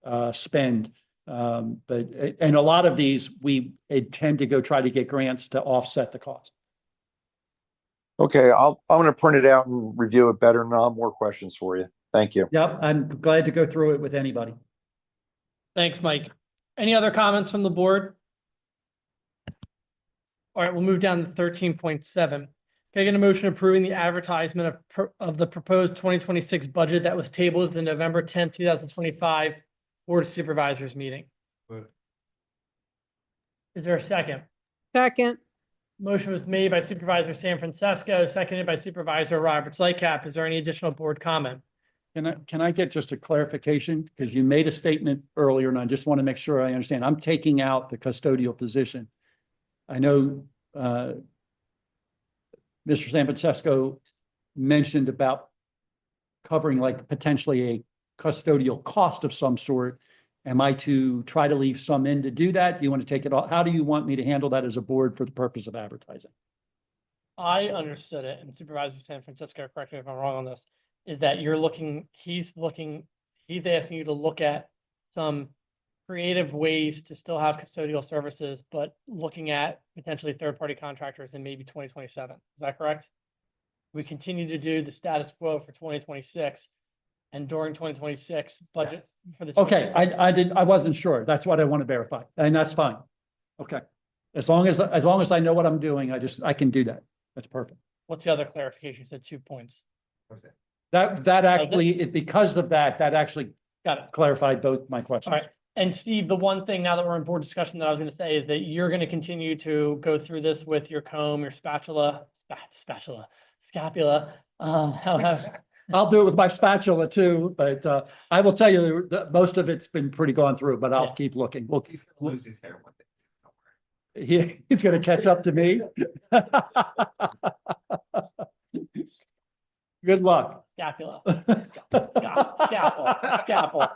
overspend. And a lot of these, we intend to go try to get grants to offset the cost. Okay, I'm going to print it out and review it better, and I'll have more questions for you. Thank you. Yep, I'm glad to go through it with anybody. Thanks, Mike. Any other comments from the board? All right, we'll move down to 13.7. Can I get a motion approving the advertisement of the proposed 2026 budget that was tabled at the November 10th, 2025 Board of Supervisors meeting? Is there a second? Second. Motion was made by Supervisor San Francisco, seconded by Supervisor Roberts Lightcap. Is there any additional board comment? Can I get just a clarification? Because you made a statement earlier, and I just want to make sure I understand. I'm taking out the custodial position. I know Mr. San Francisco mentioned about covering like potentially a custodial cost of some sort. Am I to try to leave some in to do that? Do you want to take it all? How do you want me to handle that as a board for the purpose of advertising? I understood it, and Supervisor San Francisco, correct me if I'm wrong on this, is that he's asking you to look at some creative ways to still have custodial services, but looking at potentially third-party contractors in maybe 2027. Is that correct? We continue to do the status quo for 2026, and during 2026 budget for the. Okay, I wasn't sure. That's what I want to verify, and that's fine. Okay, as long as I know what I'm doing, I can do that. That's perfect. What's the other clarification? You said 2 points. That actually, because of that actually Got it. clarified both my questions. All right. And Steve, the one thing now that we're in board discussion that I was going to say is that you're going to continue to go through this with your comb, your scapula. I'll do it with my spatula too, but I will tell you that most of it's been pretty gone through, but I'll keep looking. He's gonna lose his hair one day. He's going to catch up to me. Good luck. Scapula. Scalpel.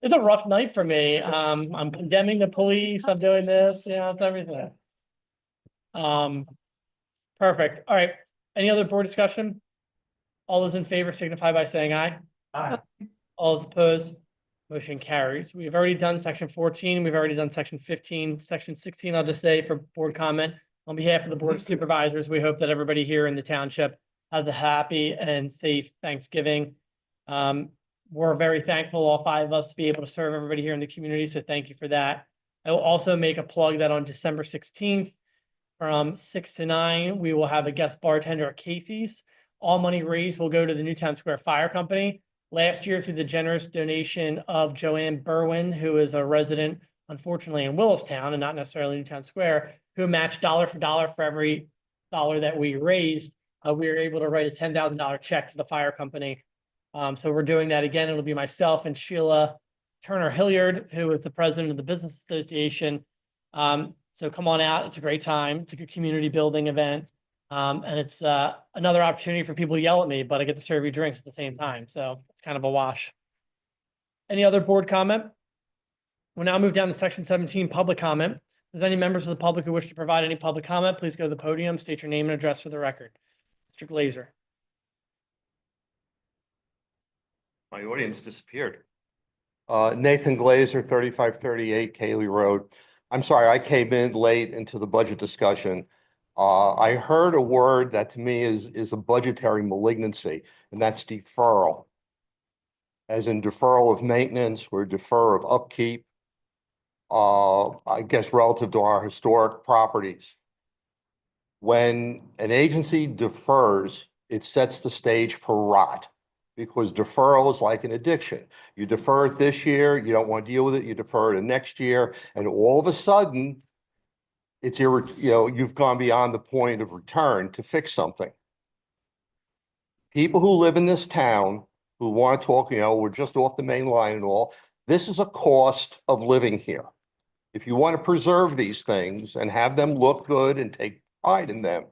It's a rough night for me. I'm condemning the police. I'm doing this, it's everything. Perfect. All right. Any other board discussion? All those in favor signify by saying aye. Aye. All those opposed, motion carries. We've already done section 14. We've already done section 15. Section 16, I'll just say for board comment, on behalf of the Board of Supervisors, we hope that everybody here in the township has a happy and safe Thanksgiving. We're very thankful, all 5 of us, to be able to serve everybody here in the community. So thank you for that. I will also make a plug that on December 16th from 6 to 9, we will have a guest bartender at Casey's. All money raised will go to the Newtown Square Fire Company. Last year, through the generous donation of Joanne Berwin, who is a resident, unfortunately, in Willistown and not necessarily Newtown Square, who matched dollar for dollar for every dollar that we raised. We were able to write a $10,000 check to the fire company. So we're doing that again. It'll be myself and Sheila Turner Hilliard, who is the president of the Business Association. So come on out. It's a great time. It's a good community building event. And it's another opportunity for people to yell at me, but I get to serve you drinks at the same time. So it's kind of a wash. Any other board comment? We'll now move down to section 17, public comment. If there's any members of the public who wish to provide any public comment, please go to the podium, state your name and address for the record. Mr. Glazer. My audience disappeared. Nathan Glazer, 3538 Cayley Road. I'm sorry, I came in late into the budget discussion. I heard a word that to me is a budgetary malignancy, and that's deferral. as in deferral of maintenance or defer of upkeep, I guess relative to our historic properties. When an agency defers, it sets the stage for rot, because deferral is like an addiction. You defer it this year, you don't want to deal with it, you defer it next year, and all of a sudden, you've gone beyond the point of return to fix something. People who live in this town who want to talk, we're just off the main line and all, this is a cost of living here. If you want to preserve these things and have them look good and take pride in them,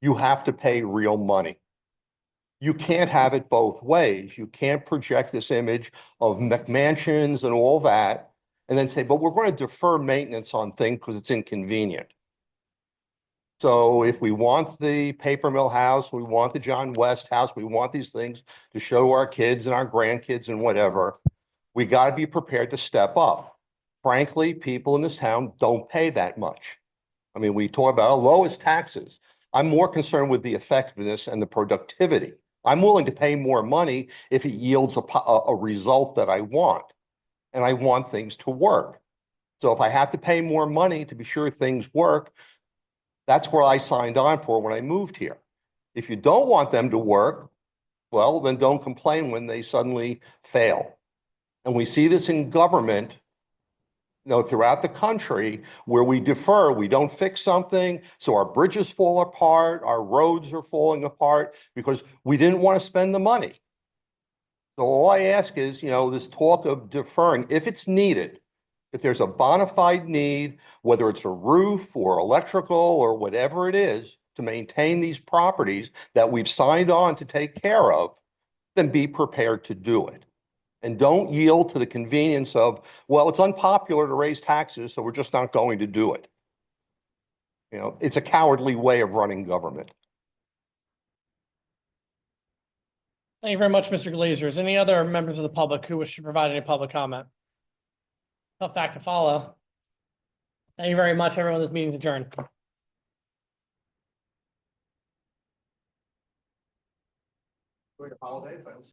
you have to pay real money. You can't have it both ways. You can't project this image of McMansions and all that and then say, but we're going to defer maintenance on things because it's inconvenient. So if we want the paper mill house, we want the John West house, we want these things to show our kids and our grandkids and whatever, we got to be prepared to step up. Frankly, people in this town don't pay that much. I mean, we talk about lowest taxes. I'm more concerned with the effectiveness and the productivity. I'm willing to pay more money if it yields a result that I want, and I want things to work. So if I have to pay more money to be sure things work, that's what I signed on for when I moved here. If you don't want them to work, well, then don't complain when they suddenly fail. And we see this in government, throughout the country, where we defer, we don't fix something, so our bridges fall apart, our roads are falling apart because we didn't want to spend the money. So all I ask is, this talk of deferring, if it's needed, if there's a bona fide need, whether it's a roof or electrical or whatever it is, to maintain these properties that we've signed on to take care of, then be prepared to do it. And don't yield to the convenience of, well, it's unpopular to raise taxes, so we're just not going to do it. It's a cowardly way of running government. Thank you very much, Mr. Glazers. Any other members of the public who wish to provide any public comment? Tough act to follow. Thank you very much, everyone. This meeting is adjourned. Holidays.